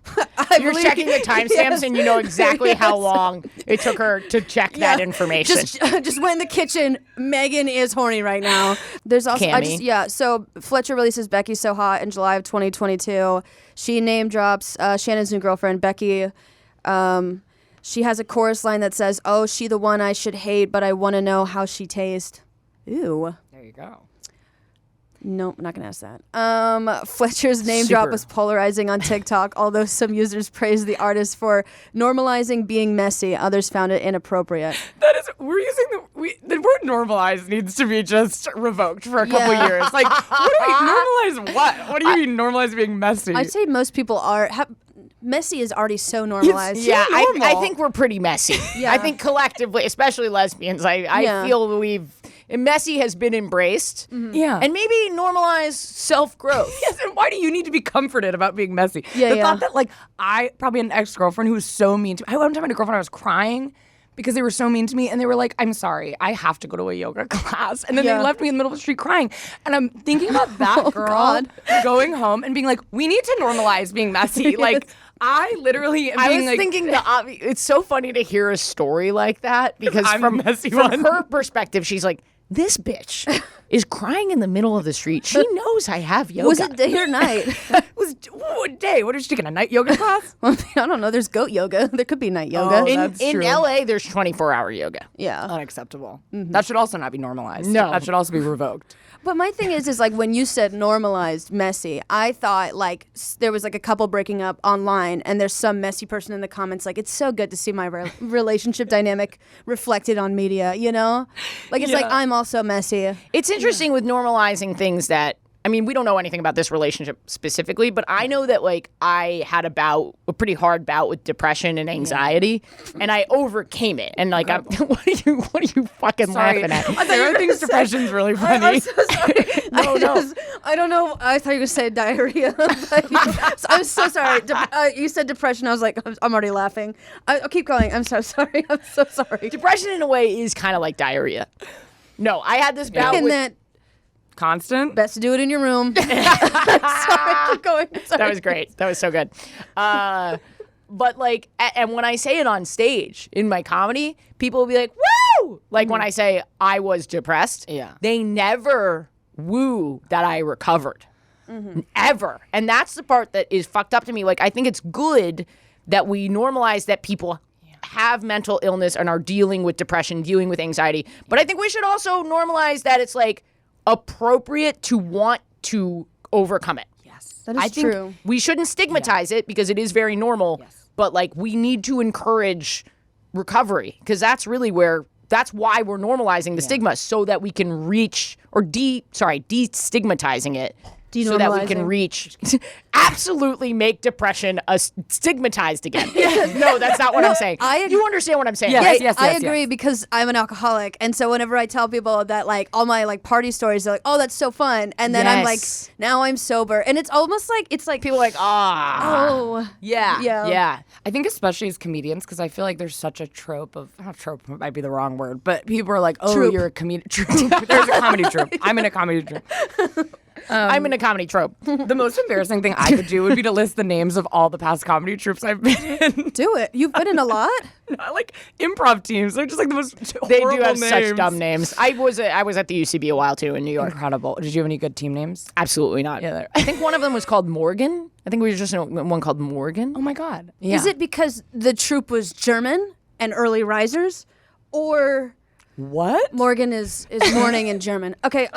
You're checking the timestamps, and you know exactly how long it took her to check that information. Just went in the kitchen. Megan is horny right now. There's also, so Fletcher releases Becky So Hot in July of 2022. She name drops Shannon's new girlfriend, Becky. She has a chorus line that says, oh, she the one I should hate, but I want to know how she tastes. Ew. There you go. Nope, I'm not going to ask that. Fletcher's name drop was polarizing on TikTok, although some users praised the artist for normalizing being messy. Others found it inappropriate. We're using the word normalize needs to be just revoked for a couple years. Like, what do we normalize what? What do you mean normalize being messy? I'd say most people are. Messy is already so normalized. I think we're pretty messy. Yeah. I think collectively, especially lesbians, I feel messy has been embraced. Mm-hmm. Yeah. And maybe normalize self-growth. Yes, and why do you need to be comforted about being messy? Yeah, the thought that, like, I probably had an ex-girlfriend who was so mean to me. One time I had a girlfriend, I was crying because they were so mean to me, and they were like, I'm sorry, I have to go to a yoga class. And then they left me in the middle of the street crying. And I'm thinking about that girl going home and being like, we need to normalize being messy. Like, I literally am being like... thinking it's so funny to hear a story like that because from her perspective, she's like, this bitch is crying in the middle of the street. She knows I have yoga. Was it day or night? It was day. What is she taking, a night yoga class? Well, I don't know. There's goat yoga. There could be night yoga. In LA, there's 24-hour yoga. Yeah. Unacceptable. Mm-hmm. That should also not be normalized. No. That should also be revoked. But my thing is like when you said normalized messy, I thought like there was like a couple breaking up online and there's some messy person in the comments like, it's so good to see my relationship dynamic reflected on media, you know? Like it's like, I'm also messy. It's interesting with normalizing things that, I mean, we don't know anything about this relationship specifically, but I know that like I had a pretty hard bout with depression and anxiety, and I overcame it. And like, what are you fucking laughing at? I think depression's really funny. I'm so sorry. I don't know. I thought you were going to say diarrhea. I'm so sorry. You said depression. I was like, I'm already laughing. I'll keep going. I'm so sorry. I'm so sorry. Depression in a way is kind of like diarrhea. No, I had this bout with... that constant. Best to do it in your room. Sorry, keep going. Sorry. That was great. That was so good. But like, and when I say it on stage in my comedy, people will be like, woo! Like when I say I was depressed, they never woo that I recovered. Mm-hmm. Ever. And that's the part that is fucked up to me. Like, I think it's good that we normalize that people have mental illness and are dealing with depression, dealing with anxiety. But I think we should also normalize that it's like, appropriate to want to overcome it. Yes, that is true. We shouldn't stigmatize it because it is very normal, but like we need to encourage recovery because that's really that's why we're normalizing the stigma so that we can reach or destigmatizing it. So that we can reach, absolutely make depression stigmatized again. No, that's not what I'm saying. You understand what I'm saying, right? Yes, I agree because I'm an alcoholic, and so whenever I tell people that like all my like party stories, they're like, "Oh, that's so fun," and then I'm like, "Now I'm sober," and it's almost like people are like, "Oh, yeah." I think especially as comedians, because I feel like there's such a trope of trope might be the wrong word, but people are like, "Oh, troop. You're a comedian." There's a comedy trope. I'm in a comedy trope. I'm in a comedy trope. The most embarrassing thing I could do would be to list the names of all the past comedy troupes I've been in. Do it. You've been in a lot? Not like improv teams. They're just like the most They horrible do have names. such dumb names. I was at the UCB a while too in New York. Incredible. Did you have any good team names? Absolutely not. Yeah, I think one of them was called Morgan. I think we were just in one called Morgan. Oh my God. Yeah. Is it because the troupe was German and early risers, or what? Morgan is morning in German? Okay.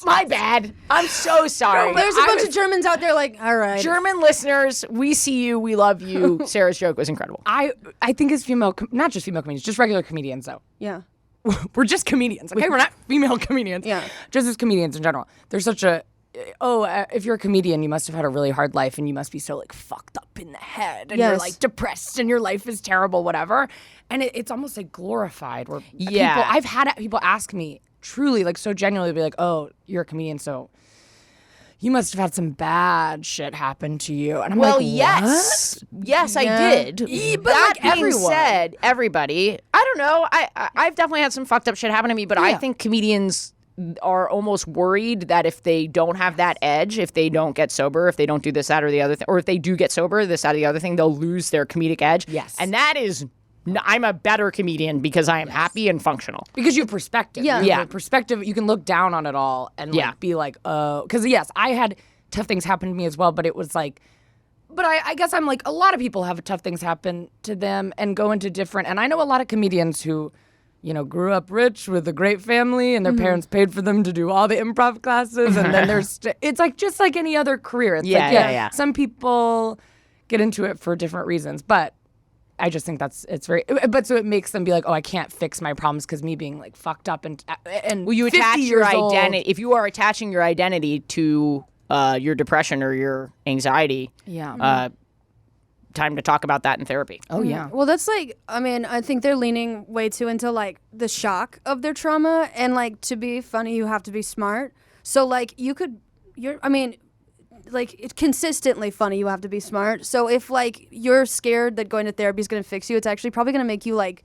My bad. I'm so sorry. There's a bunch of Germans out there like, all right. German listeners, we see you. We love you. Sarah's joke was incredible. I think as not just female comedians, just regular comedians though. Yeah. We're just comedians, okay? We're not female comedians. Yeah. Just as comedians in general. There's such a, if you're a comedian, you must have had a really hard life and you must be so like fucked up in the head and you're like depressed and your life is terrible, whatever. And it's almost like glorified where I've had people ask me truly like so genuinely be like, oh, you're a comedian, so you must have had some bad shit happen to you. And I'm like, yes. What? Yes, I did. But that like being everyone. said, everybody, I don't know. I've definitely had some fucked up shit happen to me, but I think comedians are almost worried that if they don't have that edge, if they don't get sober, if they don't do this, that, or the other thing, or if they do get sober, this, that, or the other thing, they'll lose their comedic edge. Yes. And that is... I'm a better comedian because I am happy and functional. Because you have perspective. Yeah. You have perspective. You can look down on it all and like be like, oh. Because, yes, I had tough things happen to me as well, but it was like, but I guess I'm like, a lot of people have tough things happen to them and go into different, and I know a lot of comedians who, you know, grew up rich with a great family and their parents paid for them to do all the improv classes, and then there's, it's like just like any other career. It's like, some people get into it for different reasons, but I just think it's very, but so it makes them be like, oh, I can't fix my problems because me being like fucked up and well, you 50 attach your years old. identity. If you are attaching your identity to your depression or your anxiety, time to talk about that in therapy. Oh yeah. Well, that's like, I mean, I think they're leaning way too into like the shock of their trauma, and like to be funny, you have to be smart. So like it's consistently funny, you have to be smart. So if like you're scared that going to therapy is going to fix you, it's actually probably going to make you like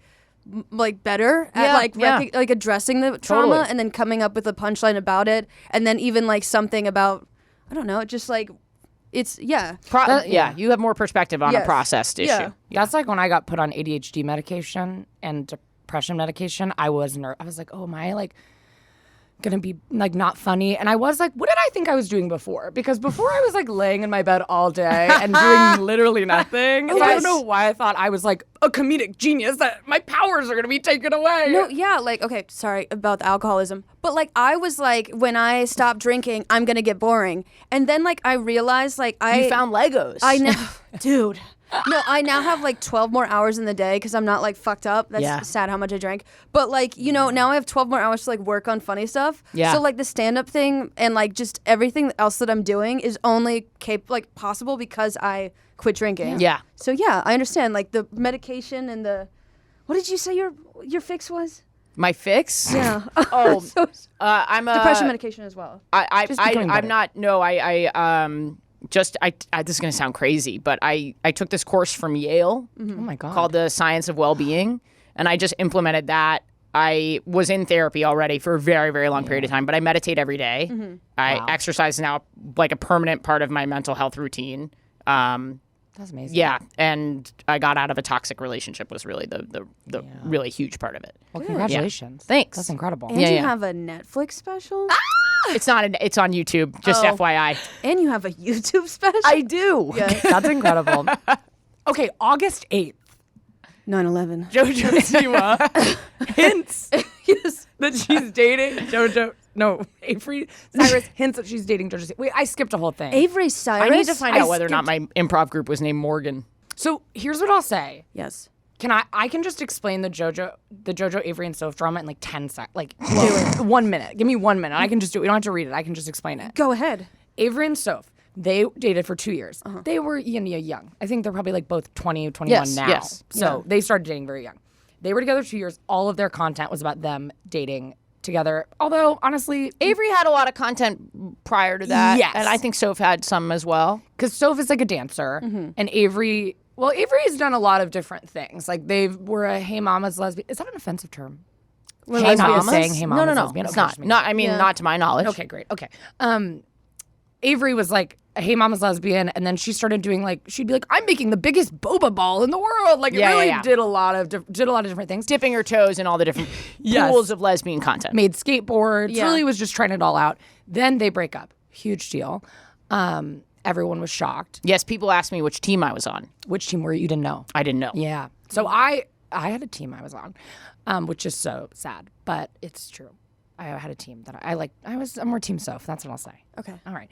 better at like addressing the trauma and then coming up with a punchline about it, and then even like something about, I don't know, just like it's you have more perspective on a processed issue. Yeah. That's like when I got put on ADHD medication and depression medication. I was like, oh, am I like gonna be like not funny? And I was like, what did I think I was doing before? Because before I was like laying in my bed all day and doing literally nothing. So I don't know why I thought I was like a comedic genius, that my powers are gonna be taken away. No, yeah, like, okay, sorry about the alcoholism, but like I was like, when I stop drinking, I'm gonna get boring. And then like I realized like You found Legos. I know, dude. No, I now have like 12 more hours in the day because I'm not like fucked up. That's sad how much I drank. But like, you know, now I have 12 more hours to like work on funny stuff. Yeah. So like the stand-up thing and like just everything else that I'm doing is only possible because I quit drinking. Yeah. So yeah, I understand like the medication and the, what did you say your fix was? My fix? Yeah. Oh, I'm a depression medication as well. I'm not. No, this is going to sound crazy, but I took this course from Yale Oh my God. called The Science of Well-Being, and I just implemented that. I was in therapy already for a very, very long period of time, but I meditate every day. I exercise now like a permanent part of my mental health routine. That's amazing. Yeah, and I got out of a toxic relationship was really the really huge part of it. Well, congratulations. Thanks. That's incredible. And you have a Netflix special? It's not. It's on YouTube. Just FYI. And you have a YouTube special? I do. Yeah. That's incredible. Okay, August 8th. 9/11. Jojo Siwa hints that she's dating Avery Cyrus hints that she's dating Jojo Siwa. Wait, I skipped a whole thing. Avery Cyrus? I need to find out whether or not my improv group was named Morgan. So here's what I'll say. Yes. I can just explain the Jojo, Avery, and Soph drama in like 10 seconds. Like, do it. 1 minute. Give me 1 minute. I can just do it. We don't have to read it. I can just explain it. Go ahead. Avery and Soph, they dated for 2 years. They were young. I think they're probably like both 20, 21 now. Yes. So they started dating very young. They were together 2 years. All of their content was about them dating together. Although, honestly, Avery had a lot of content prior to that. Yes. And I think Soph had some as well. because Soph is like a dancer, and Avery. Well, Avery's done a lot of different things. Like they were a Hey Mama's lesbian. Is that an offensive term? Hey Mama's? Saying Hey Mama's No. lesbian? It's Okay, not. just me. Not. I mean, not to my knowledge. Okay, great. Okay. Avery was like a Hey Mama's lesbian, and then she started doing like she'd be like, I'm making the biggest boba ball in the world. Like it really did a lot of different things. Dipping her toes in all the different pools of lesbian content. Made skateboards. Really was just trying it all out. Then they break up. Huge deal. Everyone was shocked. Yes, people asked me which team I was on. Which team were you? You didn't know. I didn't know. Yeah. So I had a team I was on, which is so sad, but it's true. I had a team that I like. I'm more Team Soph. That's what I'll say. Okay. All right.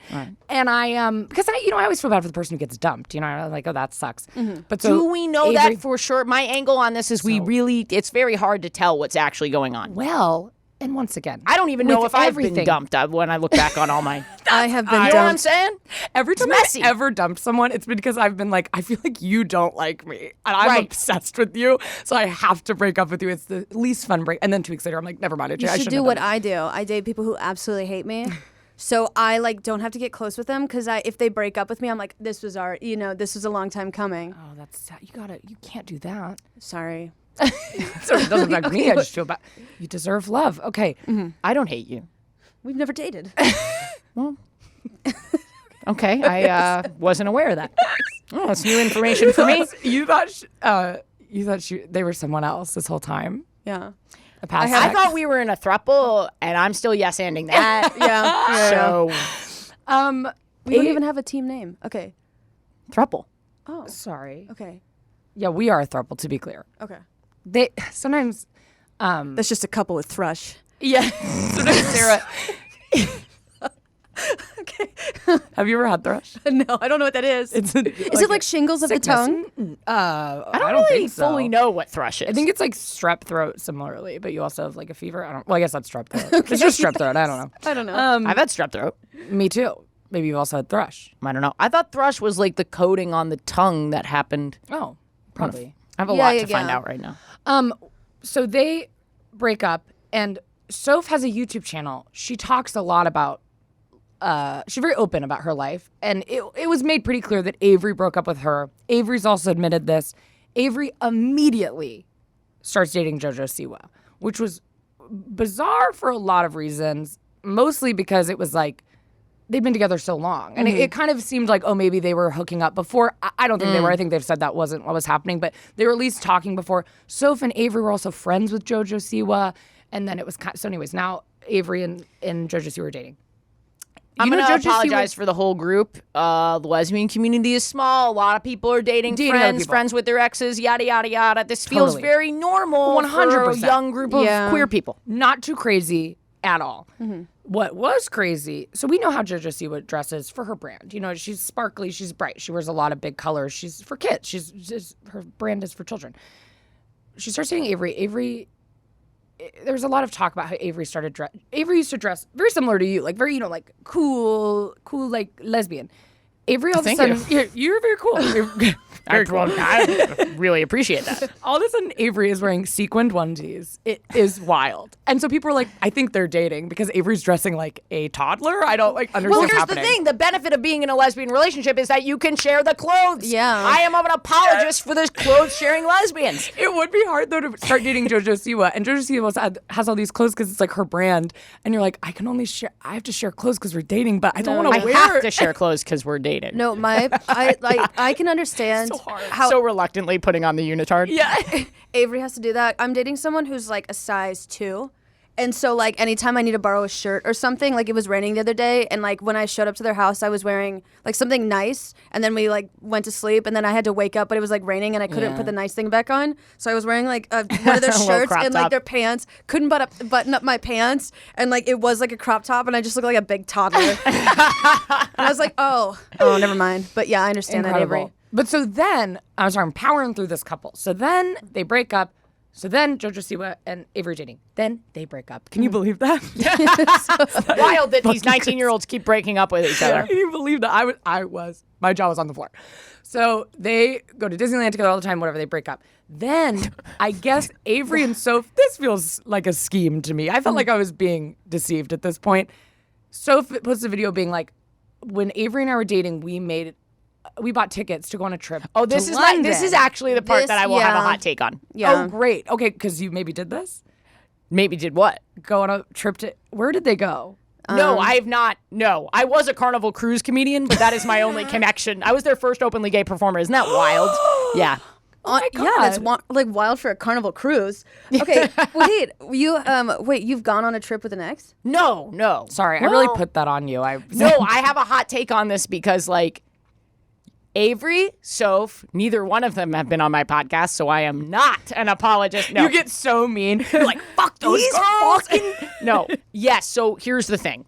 And I because I always feel bad for the person who gets dumped. I'm like, oh, that sucks. But so Do we know Avery, that for sure? My angle on this is it's very hard to tell what's actually going on. Well, and once again, I don't even know with if I've been everything- dumped when I look back on all my. I have been You dumped. know what I'm saying? Every time messy. I ever dumped someone, it's because I've been like, I feel like you don't like me, and I'm Right. obsessed with you, so I have to break up with you. It's the least fun break. And then 2 weeks later, I'm like, never mind. You should do what I do. I date people who absolutely hate me. So I like don't have to get close with them because if they break up with me, I'm like, this was this was a long time coming. Oh, that's sad. You can't do that. Sorry. So it doesn't affect me. I just feel bad. You deserve love. Okay. I don't hate you. We've never dated. Okay, I wasn't aware of that. Oh, that's new information for me. You thought they were someone else this whole time. Yeah. A past I ex? thought we were in a throuple, and I'm still yes-anding that. Yeah. So, We don't even have a team name. Okay. throuple. Oh. Sorry. Okay. Yeah, we are a throuple, to be clear. Okay. They sometimes. That's just a couple with thrush. Yeah. Sometimes Sarah. Okay. Have you ever had thrush? No, I don't know what that is. It's Is it like shingles of the tongue? I don't don't really think so. fully know what thrush is. I think it's like strep throat similarly, but you also have like a fever. Well, I guess that's strep throat. It's just strep throat. I don't know. I don't know. I've had strep throat. Me too. Maybe you've also had thrush. I don't know. I thought thrush was like the coating on the tongue that happened. Oh, probably. I have a Yeah, lot yeah, to find yeah. out right now. So they break up, and Soph has a YouTube channel. She talks a lot about. She's very open about her life, and it was made pretty clear that Avery broke up with her. Avery's also admitted this. Avery immediately starts dating Jojo Siwa, which was bizarre for a lot of reasons, mostly because it was like they've been together so long. And it kind of seemed like, oh, maybe they were hooking up before. I don't think they were. I think they've said that wasn't what was happening, but they were at least talking before. Soph and Avery were also friends with Jojo Siwa, and then it was so anyways, now Avery and Jojo Siwa are dating. I'm You know going to Jojo Siwa- apologize for the whole group. The lesbian community is small. A lot of people are dating Dating other friends, people. friends with their exes, yada, yada, yada. This feels Totally. very normal 100% for a 100%. young group of Yeah. queer people. Not too crazy at all. What was crazy, so we know how Jojo Siwa dresses for her brand. She's sparkly, she's bright, she wears a lot of big colors. She's for kids. Her brand is for children. She starts dating Avery. There was a lot of talk about how Avery started dress. Avery used to dress very similar to you, like very, like cool, like lesbian. Avery all of a Thank sudden, you're very cool. I really appreciate that. All of a sudden, Avery is wearing sequined onesies. It is wild. And so people are like, I think they're dating because Avery's dressing like a toddler. I don't understand Well, what's here's happening. the thing. The benefit of being in a lesbian relationship is that you can share the clothes. Yeah. I am an apologist for those clothes-sharing lesbians. It would be hard, though, to start dating Jojo Siwa. And Jojo Siwa has all these clothes because it's like her brand. And you're like, I have to share clothes because we're dating, but I don't want I to wear have to share clothes because we're dating. No, I can understand how So reluctantly putting on the unitard. Yeah. Avery has to do that. I'm dating someone who's like a size 2. And so like anytime I need to borrow a shirt or something, like it was raining the other day and like when I showed up to their house I was wearing like something nice and then we like went to sleep and then I had to wake up but it was like raining and I couldn't put the nice thing back on. So I was wearing like one of their Little shirts crop and like top. their pants, couldn't button up my pants and like it was like a crop top and I just looked like a big toddler. And I was like, oh, never mind. But yeah, I understand that, Avery. But so then, I'm powering through this couple. So then they break up. So then Jojo Siwa and Avery dating. Then they break up. Can you believe that? Wild that these 19-year-olds keep breaking up with each other. Can you believe that? My jaw was on the floor. So they go to Disneyland together all the time, whatever, they break up. Then I guess Avery and Soph, this feels like a scheme to me. I felt like I was being deceived at this point. Soph posts a video being like, when Avery and I were dating, we bought tickets to go on a trip. Oh, this to is London. this is actually the part This- that I will have a yeah. hot take on. Yeah. Oh, great. Okay, because you maybe did this? Maybe did what? Go on a trip to, where did they go? No, I have not. No, I was a Carnival Cruise comedian, but that is my only connection. I was their first openly gay performer. Isn't that wild? Yeah. my Yeah, that's God. like wild for a Carnival cruise. Okay, wait, you've gone on a trip with an ex? No. Sorry, I really put that on you. No, I have a hot take on this because, like, Avery, Soph, neither one of them have been on my podcast, so I am not an apologist. No. You get so mean. You're like, fuck those girls. No. Yes, so here's the thing.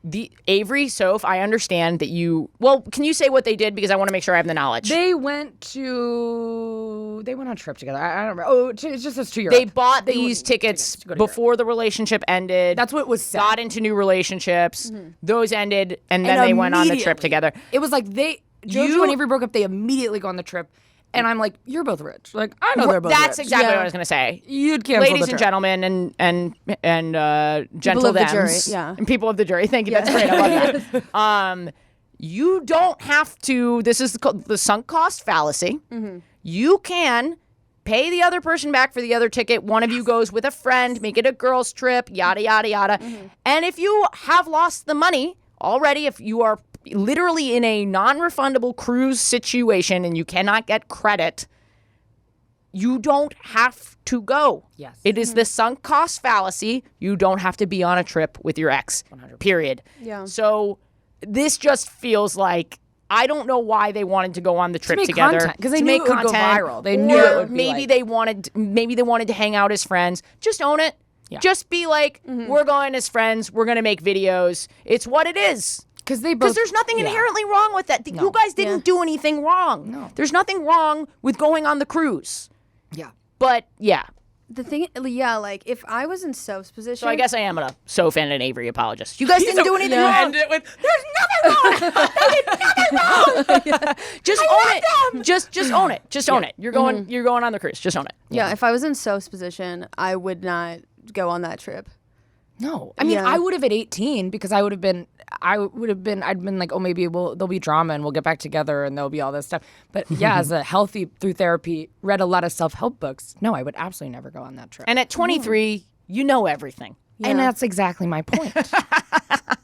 The Avery, Soph, I understand that you... Well, can you say what they did? Because I want to make sure I have the knowledge. They went on a trip together. I don't remember. Oh, it's just us 2 years. They bought these tickets before the relationship ended. That's what was said. Got into new relationships. Those ended, and then they went on the trip together. It was like Jojo and Avery broke up. They immediately go on the trip. And I'm like, you're both rich. Like, I know they're both That's rich. exactly what I was going to say. You'd cancel Ladies the and trip. gentlemen and gentle of the jury, thems. yeah. And people of the jury. Thank you. That's great. I love that. You don't have to. This is the sunk cost fallacy. You can pay the other person back for the other ticket. One of you goes with a friend, make it a girls' trip, yada, yada, yada. And if you have lost the money already, if you are literally in a non-refundable cruise situation and you cannot get credit, you don't have to go. Yes. It is the sunk cost fallacy. You don't have to be on a trip with your ex, 100%. Period. Yeah. So this just feels like, I don't know why they wanted to go on the trip make together. Because they knew it would go viral. They knew Or it would be maybe they wanted to hang out as friends. Just own it. Yeah. Just be like, we're going as friends. We're going to make videos. It's what it is. Because there's nothing inherently wrong with that. You guys didn't do anything wrong. No. There's nothing wrong with going on the cruise. Yeah. But yeah. The thing, yeah, like if I was in Soph's position, So I guess I am a Soph and an Avery apologist. You guys didn't do anything wrong. End it with, there's nothing wrong. They did nothing wrong. Just own it. Just own it. Just own it. You're going on the cruise. Just own it. yeah, if I was in Soph's position, I would not go on that trip. No, I mean, Yeah. I would have at 18 because I'd been like, oh, maybe there'll be drama and we'll get back together and there'll be all this stuff. But yeah, as a healthy through therapy, read a lot of self-help books. No, I would absolutely never go on that trip. And at 23, you know everything. And that's exactly my point.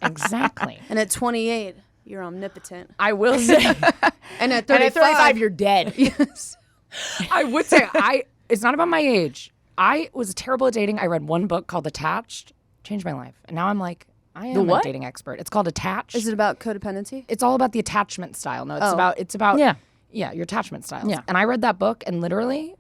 Exactly. And at 28, you're omnipotent. I will say, And at 35, And at 35, you're dead. yes. I would say it's not about my age. I was terrible at dating. I read one book called Attached, changed my life. And now I'm like, I am a dating expert. It's called Attached. Is it about codependency? It's all about the attachment style. No, it's about your attachment styles. Yeah. And I read that book and literally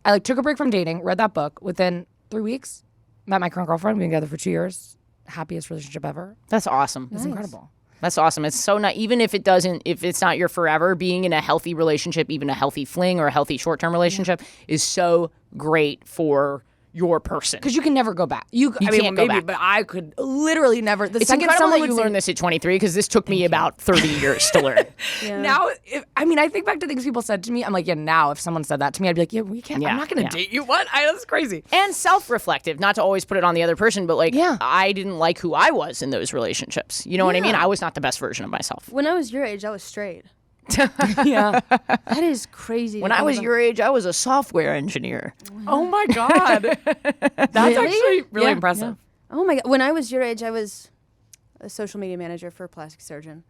I took a break from dating, read that book, within 3 weeks, met my current girlfriend, we've been together for 2 years. Happiest relationship ever. That's awesome. It's incredible. That's awesome. It's so not, even if it's not your forever, being in a healthy relationship, even a healthy fling or a healthy short-term relationship is so great for your person. Because you can never go back. I can't mean, go maybe, back. but I could literally never. The It's second incredible someone that you would say, learned this at 23 because this took me about 30 years to learn. Now, I think back to things people said to me. I'm like, yeah, now if someone said that to me, I'd be like, yeah, we can't. Yeah, I'm not going to date you. What? That's crazy. And self-reflective, not to always put it on the other person, but like, Yeah. I didn't like who I was in those relationships. You know what I mean? I was not the best version of myself. When I was your age, I was straight. Yeah. That is crazy. When I was your age, I was a software engineer. Oh my God. That's actually really impressive. Oh my God. When I was your age, I was a social media manager for a plastic surgeon.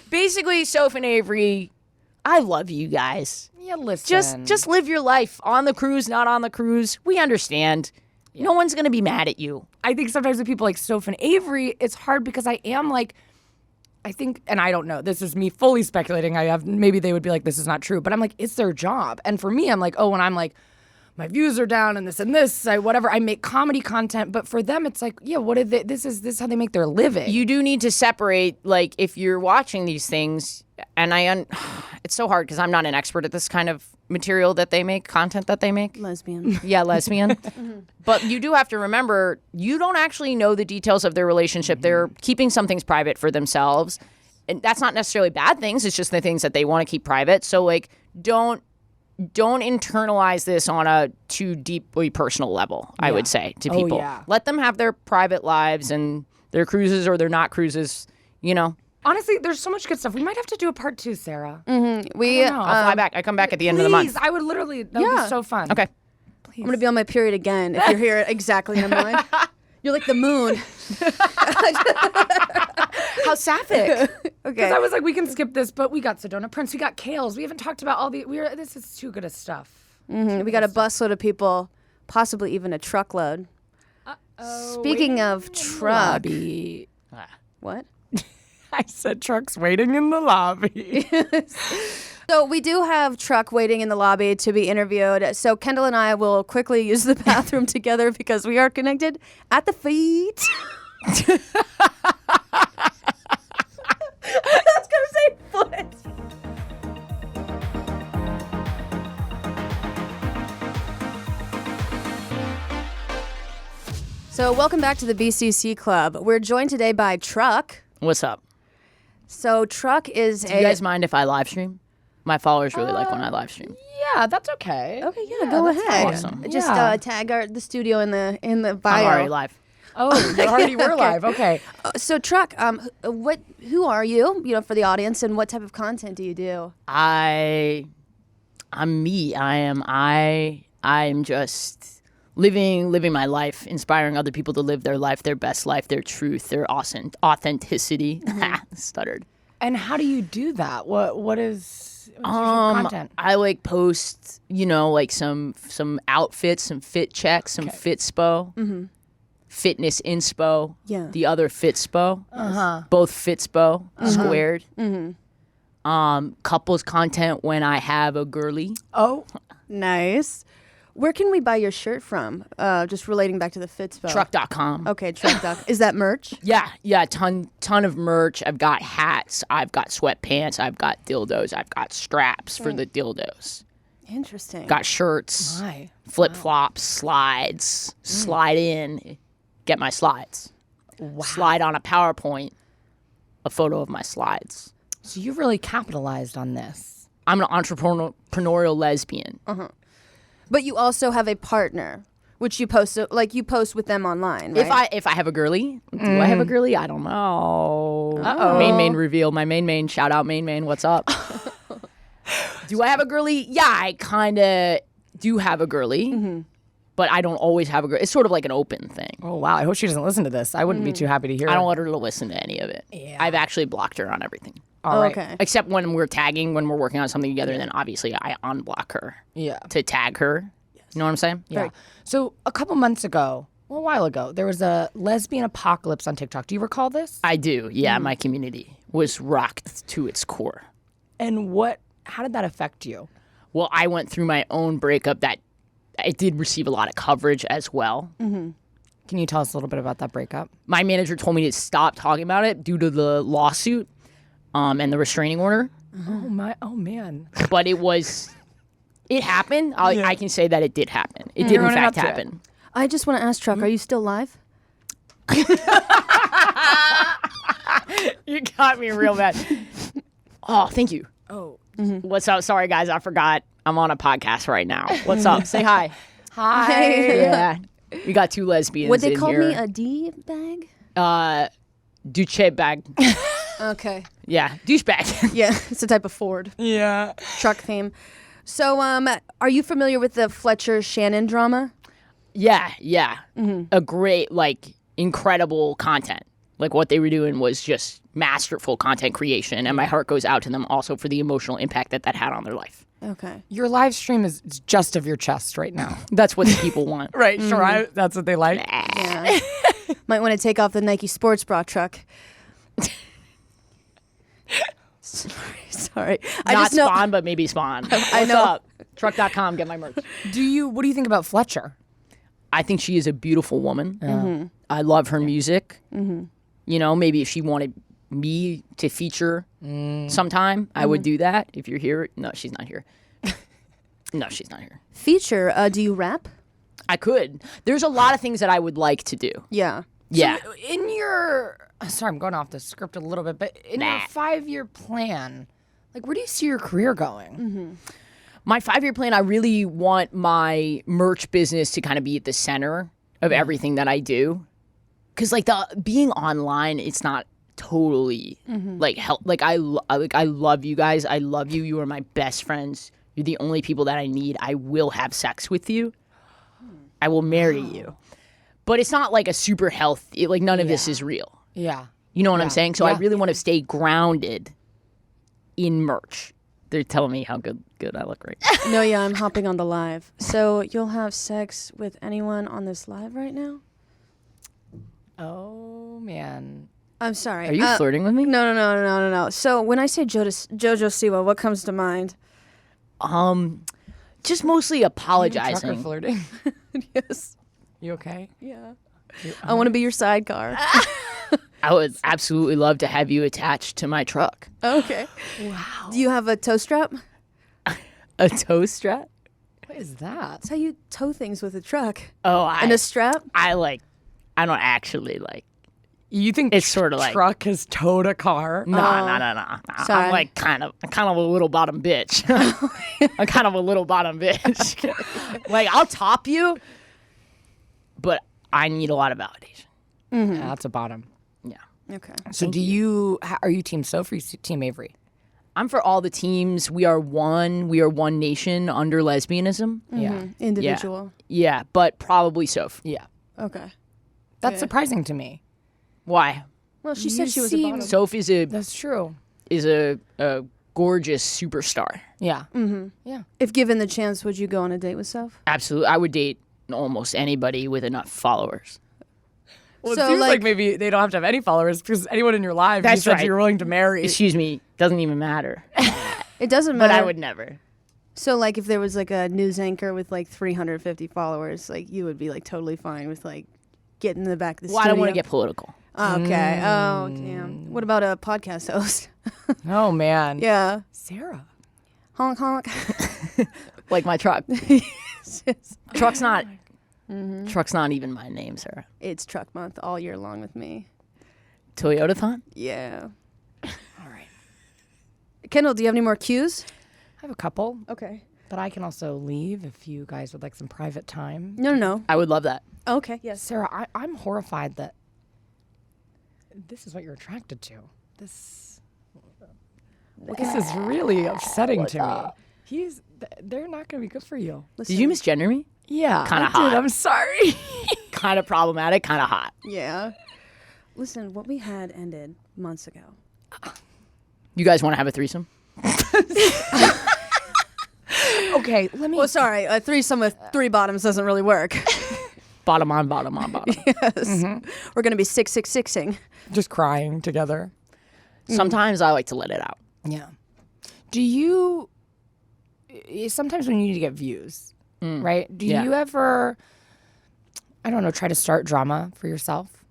Basically, Soph and Avery, I love you guys. Yeah, listen. Just live your life on the cruise, not on the cruise. We understand. No one's going to be mad at you. I think sometimes with people like Soph and Avery, it's hard because I am like, I think, and I don't know, this is me fully speculating. Maybe they would be like, this is not true, but I'm like, it's their job. And for me, I'm like, oh, when I'm like, my views are down and this, I make comedy content. But for them, it's like, yeah, this is how they make their living. You do need to separate, like, if you're watching these things, and it's so hard because I'm not an expert at this kind of material that they make, content that they make. Lesbian. Yeah, lesbian. But you do have to remember, you don't actually know the details of their relationship. They're keeping some things private for themselves. And that's not necessarily bad things. It's just the things that they want to keep private. So, like, don't internalize this on a too deeply personal level, I would say, to people. Yeah. Let them have their private lives and their cruises or their not cruises, you know. Honestly, there's so much good stuff. We might have to do a part 2, Sarah. We, I don't know. I'll fly back. I come back at the end of the month. Please, I would literally, that would be so fun. Okay. I'm going to be on my period again if you're here exactly in a month. You're like the moon. How sapphic. Okay. Because I was like, we can skip this, but we got Sedona Prince, we got Kales. We haven't talked about all this is too good of stuff. We got a busload of people, possibly even a truckload. Speaking of truck, What? I said truck's waiting in the lobby. So we do have Truck waiting in the lobby to be interviewed. So Kendahl and I will quickly use the bathroom together because we are connected at the feet. I was going to say foot. So welcome back to the BCC Club. We're joined today by Truck. What's up? So Truck is Do you guys mind if I live stream? My followers really like when I live stream. Yeah, that's okay. Okay, yeah, go ahead. awesome. Just tag the studio in the bio. I'm already live. Oh, you already were live. Okay. So Truck, who are you? You know, for the audience, and what type of content do you do? I'm me. I'm just living my life, inspiring other people to live their life, their best life, their truth, their awesome authenticity. Stuttered. And how do you do that? What's your content? I like post, like some outfits, some fit checks, some fitspo, fitness inspo, the other fitspo, both fitspo squared. Couples content when I have a girly. Oh, Nice. Where can we buy your shirt from? Just relating back to the Fitspo. Truck.com. Okay, Truck. Is that merch? Yeah, ton of merch. I've got hats, I've got sweatpants, I've got dildos, I've got straps for the dildos. Interesting. Got shirts, my. flip-flops, slides, slide in, get my slides. Slide on a PowerPoint, a photo of my slides. So you really capitalized on this. I'm an entrepreneurial lesbian. But you also have a partner, which you post with them online, right? If I have a girly, do I have a girly? I don't know. Main reveal. My main. Shout out main. What's up? Do I have a girly? Yeah, I kind of do have a girly, but I don't always have a girly. It's sort of like an open thing. Oh, wow. I hope she doesn't listen to this. I wouldn't be too happy to hear I don't let her listen to any of it. Yeah. I've actually blocked her on everything. All right. Okay. Except when we're tagging, when we're working on something together, then obviously I unblock her Yeah. to tag her. You know what I'm saying? Yeah. So a couple months ago, well, a while ago, there was a lesbian apocalypse on TikTok. Do you recall this? I do. Yeah, my community was rocked to its core. And how did that affect you? Well, I went through my own breakup that it did receive a lot of coverage as well. Can you tell us a little bit about that breakup? My manager told me to stop talking about it due to the lawsuit and the restraining order. Oh man. But it happened. I can say that it did happen. It did in running fact up to happen. I just want to ask Truck, are you still live? You got me real bad. Oh, thank you. Oh. What's up? Sorry, guys. I forgot. I'm on a podcast right now. What's up? Say hi. Hi. Yeah. We got two lesbians Would they in call here. me a D bag? Duce bag. Okay. Yeah. Douchebag. Yeah, it's a type of Ford. Yeah. Truck theme. So, are you familiar with the Fletcher Shannon drama? Yeah. A great, incredible content. Like what they were doing was just masterful content creation. And my heart goes out to them also for the emotional impact that had on their life. Okay. Your live stream is just of your chest right now. That's what the people want. Right. Sure. That's what they like. Yeah. Might want to take off the Nike sports bra, Truck. Sorry. I Not just know. Spawn, but maybe Spawn. I know. What's up? Truck.com, get my merch. What do you think about Fletcher? I think she is a beautiful woman. I love her music. Maybe if she wanted me to feature sometime, I would do that. If you're here. No, she's not here. No, she's not here. Feature, do you rap? I could. There's a lot of things that I would like to do. Yeah. Yeah. So in your, sorry, I'm going off the script a little bit, but in your 5-year plan, where do you see your career going? My 5-year plan, I really want my merch business to kind of be at the center of everything that I do. Because being online, it's not totally I love you guys. I love you. You are my best friends. You're the only people that I need. I will have sex with you. I will marry you. But it's not a super healthy, none of this is real. Yeah. You know what I'm saying? So I really want to stay grounded in merch. They're telling me how good I look right now. No, yeah, I'm hopping on the live. So you'll have sex with anyone on this live right now? Oh, man. I'm sorry. Are you flirting with me? No. So when I say Jojo Siwa, what comes to mind? Just mostly Trucker apologizing. flirting. Yes. You okay? Yeah. I want to be your sidecar. I would absolutely love to have you attached to my truck. Okay. Wow. Do you have a tow strap? A tow strap? What is that? That's how you tow things with a truck. Oh, And a strap? I don't actually like. You think It's sort of like. truck has towed a car? No. Sorry. I'm like kind of a little bottom bitch. I'm kind of a little bottom bitch. Like I'll top you, but I need a lot of validation. Yeah, that's a bottom. Yeah. Okay. So are you team Soph or you team Avery? I'm for all the teams. We are one. We are one nation under lesbianism. Yeah. Individual. Yeah, but probably Soph. Yeah. Okay. That's surprising to me. Why? Well, she said she was a bottom. Soph is That's true. a gorgeous superstar. Yeah. Yeah. If given the chance, would you go on a date with Soph? Absolutely. I would date almost anybody with enough followers. Well, So, it seems like like- maybe they don't have to have any followers because anyone in your life you That's said right. you're willing to marry. Excuse me, doesn't even matter. It doesn't But matter. I would never. So, like, if there was like a news anchor with like 350 followers, like you would be like totally fine with like getting in the back of the Well, I studio. don't want to get political. Okay. Oh, damn. What about a podcast host? Oh man. Yeah. Sarah. Honk honk. Like my truck. Truck's not. Truck's not even my name, Sarah. It's truck month all year long with me. Toyotathon? Yeah. All right. Kendahl, do you have any more cues? I have a couple, Okay. but I can also leave if you guys would like some private time. No. I would love that. Okay. Yes. Sarah, I'm horrified that this is what you're attracted to. This is really upsetting to me. They're not going to be good for you. Listen. Did you misgender me? Yeah, Kinda I hot. did. I'm sorry. Kind of problematic, kind of hot. Yeah. Listen, what we had ended months ago. You guys want to have a threesome? Okay, let me. Well, sorry, a threesome with three bottoms doesn't really work. Bottom on, bottom on, bottom. Yes. We're going to be 666ing. Just crying together. Sometimes I like to let it out. Yeah. Do you? Sometimes when you need to get views, right? Do Yeah. you ever? I don't know. Try to start drama for yourself.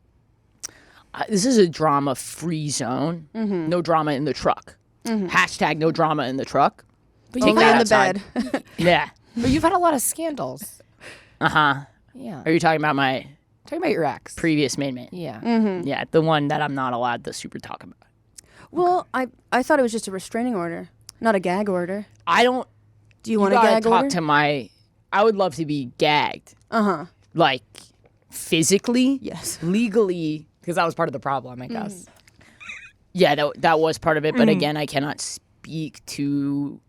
This is a drama-free zone. No drama in the truck. Hashtag no drama in the truck. But Take you've, Only that in the outside. bed. Yeah. but you've had a lot of scandals. Uh-huh. Yeah. Are you talking about my Talking about your ex. previous main man? Yeah. Yeah, the one that I'm not allowed to super talk about. Well, I thought it was just a restraining order, not a gag order. I don't. Do you want a gotta gag talk order? to my. I would love to be gagged, Uh-huh. like physically, Yes. legally. Because that was part of the problem, I guess. Yeah, that was part of it. But again, I cannot speak to.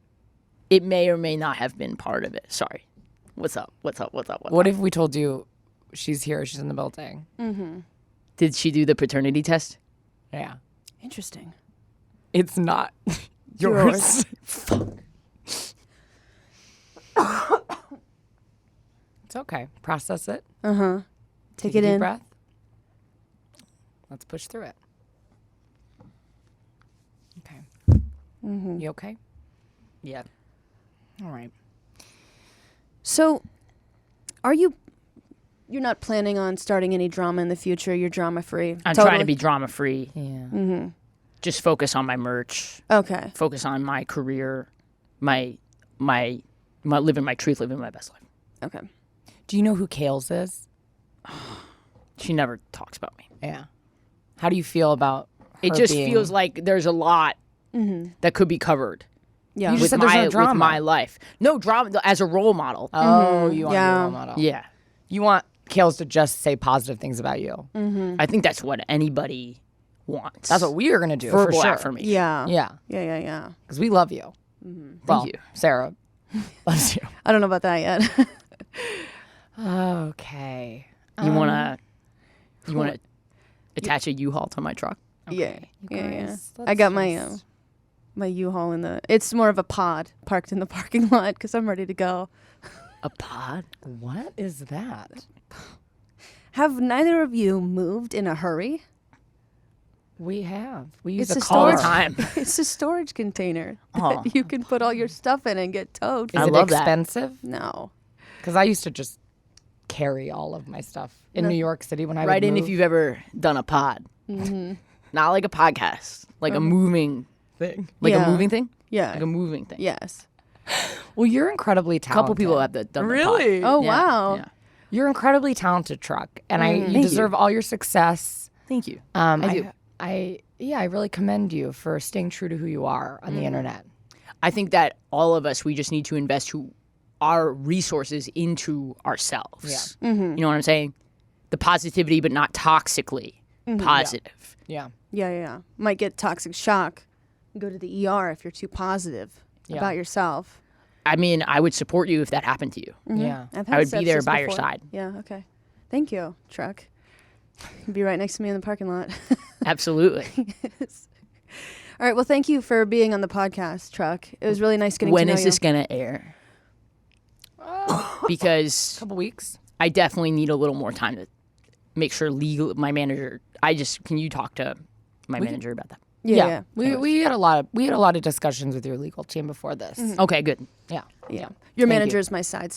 It may or may not have been part of it. Sorry. What's up? What if we told you she's here, she's in the building? Did she do the paternity test? Yeah. Interesting. It's not yours. It's okay. Process it. Uh-huh. Take a it deep in. breath. Let's push through it. Okay. You okay? Yeah. All right. So, you're not planning on starting any drama in the future? You're drama free? I'm trying to be drama free. Yeah. Just focus on my merch. Okay. Focus on my career. My living my truth, living my best life. Okay. Do you know who Kales is? She never talks about me. Yeah. How do you feel about It her just being- feels like there's a lot that could be covered Yeah. You just with said there's no with drama. my life. No drama as a role model. Oh, you want Yeah. your role model. Yeah. You want Kales to just say positive things about you. I think that's what anybody wants. That's what we are going to do verbal for sure. affirmation. Yeah. Yeah. Yeah. Because we love you. Thank you. Sarah loves you. I don't know about that yet. Okay. You wanna attach a U-Haul to my truck? Yeah. guys, I got let's my just- my U-Haul in the. It's more of a pod parked in the parking lot because I'm ready to go. A pod? What is that? Have neither of you moved in a hurry? We have. We use It's a a car. storage time. It's a storage container Oh. that you can put all your stuff in and get towed. Is I it love that. expensive? No. Because I used to just carry all of my stuff in New York City when I Write would in move. if you've ever done a pod. Not like a podcast, like a moving thing. Like Yeah. a moving thing? Yeah. Like a moving thing. Yes. Well, you're incredibly A talented. couple people have done Really? the pod. Oh, Yeah, wow. yeah. You're incredibly talented, Truck, and you Thank you. deserve all your success. Thank you. I do. I really commend you for staying true to who you are on the internet. I think that all of us, we just need to invest our resources into ourselves. Yeah. You know what I'm saying? The positivity, but not toxically positive. Yeah. Yeah. Might get toxic shock. Go to the ER if you're too positive about yourself. I mean, I would support you if that happened to you. Yeah. I've had I would be there sepsis by your before. side. Yeah, okay. Thank you, Truck. You'd be right next to me in the parking lot. Absolutely. All right, well, thank you for being on the podcast, Truck. It was really nice getting When to know is you. this going to air? Because Couple weeks. I definitely need a little more time to make sure my manager. Can you talk to my manager about that? Yeah. We had a lot of discussions with your legal team before this. Okay, good. Yeah. Your Thank manager you. is my side,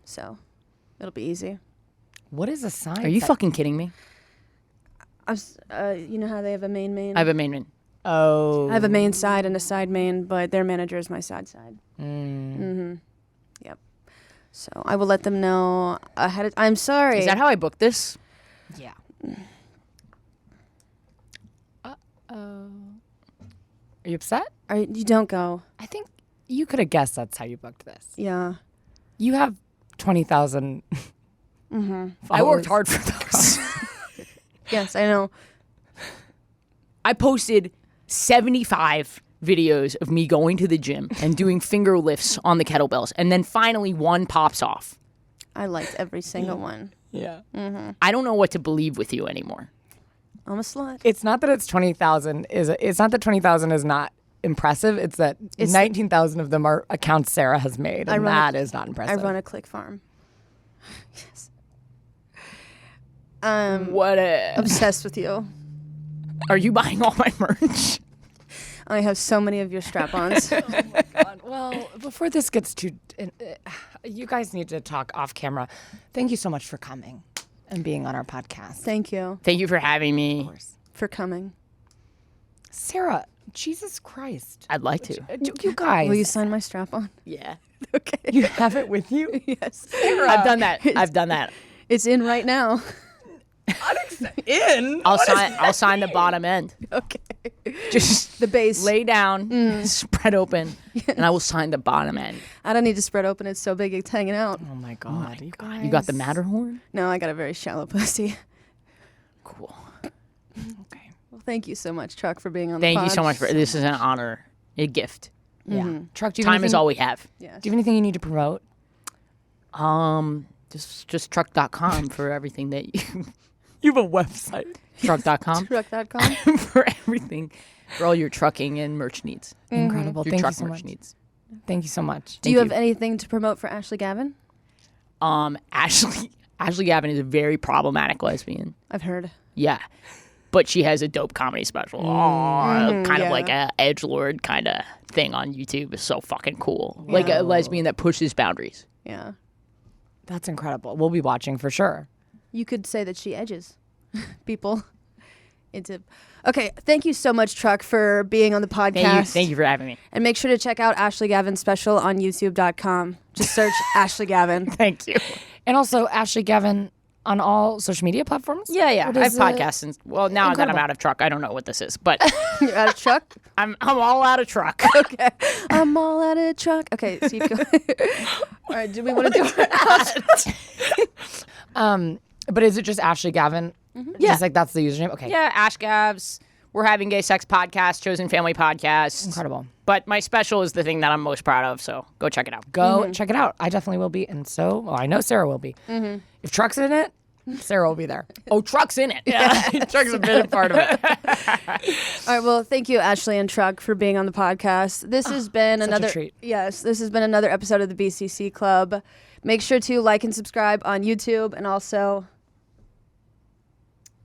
so it'll be easy. What is a sign? Are you fucking kidding me? You know how they have a main? I have a main man. Oh. I have a main side and a side main, but their manager is my side. Yep. So I will let them know ahead of I'm sorry. Is that how I booked this? Yeah. Are you upset? You don't go. I think you could have guessed that's how you booked this. Yeah. You have 20,000. I worked hard for those. Yes, I know. I posted 75 videos of me going to the gym and doing finger lifts on the kettlebells, and then finally one pops off. I liked every single one. Yeah. I don't know what to believe with you anymore. I'm a slut. It's not that it's 20,000 it's not that 20,000 is not impressive. It's that 19,000 of them are accounts Sarah has made, and that is not I impressive. run a click farm. Yes. What Obsessed with you. are you buying all my merch? I have so many of your strap-ons. Well, before this gets too, you guys need to talk off camera. Thank you so much for coming and being on our podcast. Thank you Thank you for having me. for coming. Sarah, Jesus Christ. I'd like to. You guys. Will you sign my strap-on? Yeah. Okay. You have it with you? Yes. I've done that. I've done that. It's in right now. In? I'll sign the bottom end. Okay. Just The base. lay down, spread open, and I will sign the bottom end. I don't need to spread open. It's so big it's hanging out. Oh my God. You guys. You got the Matterhorn? No, I got a very shallow pussy. Cool. Okay. Well, thank you so much, Chuck, for being on Thank the you pod. so much for this. Is an honor, a gift. Yeah. Truck, do you have Time is anything, all we have. Yes. Do you have anything you need to promote? Just truck.com for everything that you You have a website. truck.com Truck.com. for everything, for all your trucking and merch needs. Incredible. Your Thank you truck so merch much. needs. Thank you so much. Do you have anything to promote for Ashley Gavin? Ashley Gavin is a very problematic lesbian. I've heard. Yeah. But she has a dope comedy special. Kind of like a edgelord kind of thing on YouTube. It's so fucking cool. Like a lesbian that pushes boundaries. Yeah. That's incredible. We'll be watching for sure. You could say that she edges people into. Okay, thank you so much, Truck, for being on the podcast. Thank you for having me. And make sure to check out Ashley Gavin's special on YouTube.com. Just search Ashley Gavin. Thank you. And also, Ashley Gavin on all social media platforms? Yeah. I have What is it? podcasts. And, well, now that Incredible. I'm out of truck, I don't know what this is, but You're out of truck? I'm all out of truck. Okay. I'm all out of truck. Okay, so you go. All right, do we want to do it? But is it just Ashley Gavin? Yeah. Just like that's the username? Okay. Yeah, Ash Gavs. We're having gay sex podcast, chosen family podcast. Incredible. But my special is the thing that I'm most proud of, so go check it out. Go check it out. I definitely will be. And so, well, I know Sarah will be. If Truck's in it, Sarah will be there. Oh, Truck's in it. Yeah, Truck's a big part of it. All right, well, thank you, Ashley and Truck, for being on the podcast. This has been such a another treat. Yes, this has been another episode of the BCC Club. Make sure to like and subscribe on YouTube and also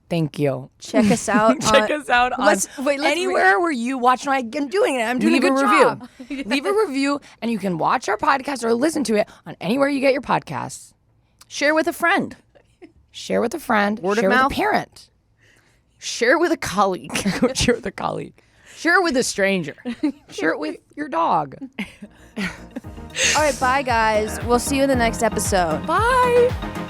Thank you. Check us out. Check us out on let's anywhere where you watch. No, I'm doing it. I'm doing Leave a a good review. job. Leave a review, and you can watch our podcast or listen to it on anywhere you get your podcasts. Share with a friend. Share with a friend. Word of share mouth. with a parent. Share with a colleague. Share with a colleague. Share with a stranger. Share it with your dog. All right, bye guys. We'll see you in the next episode. Bye.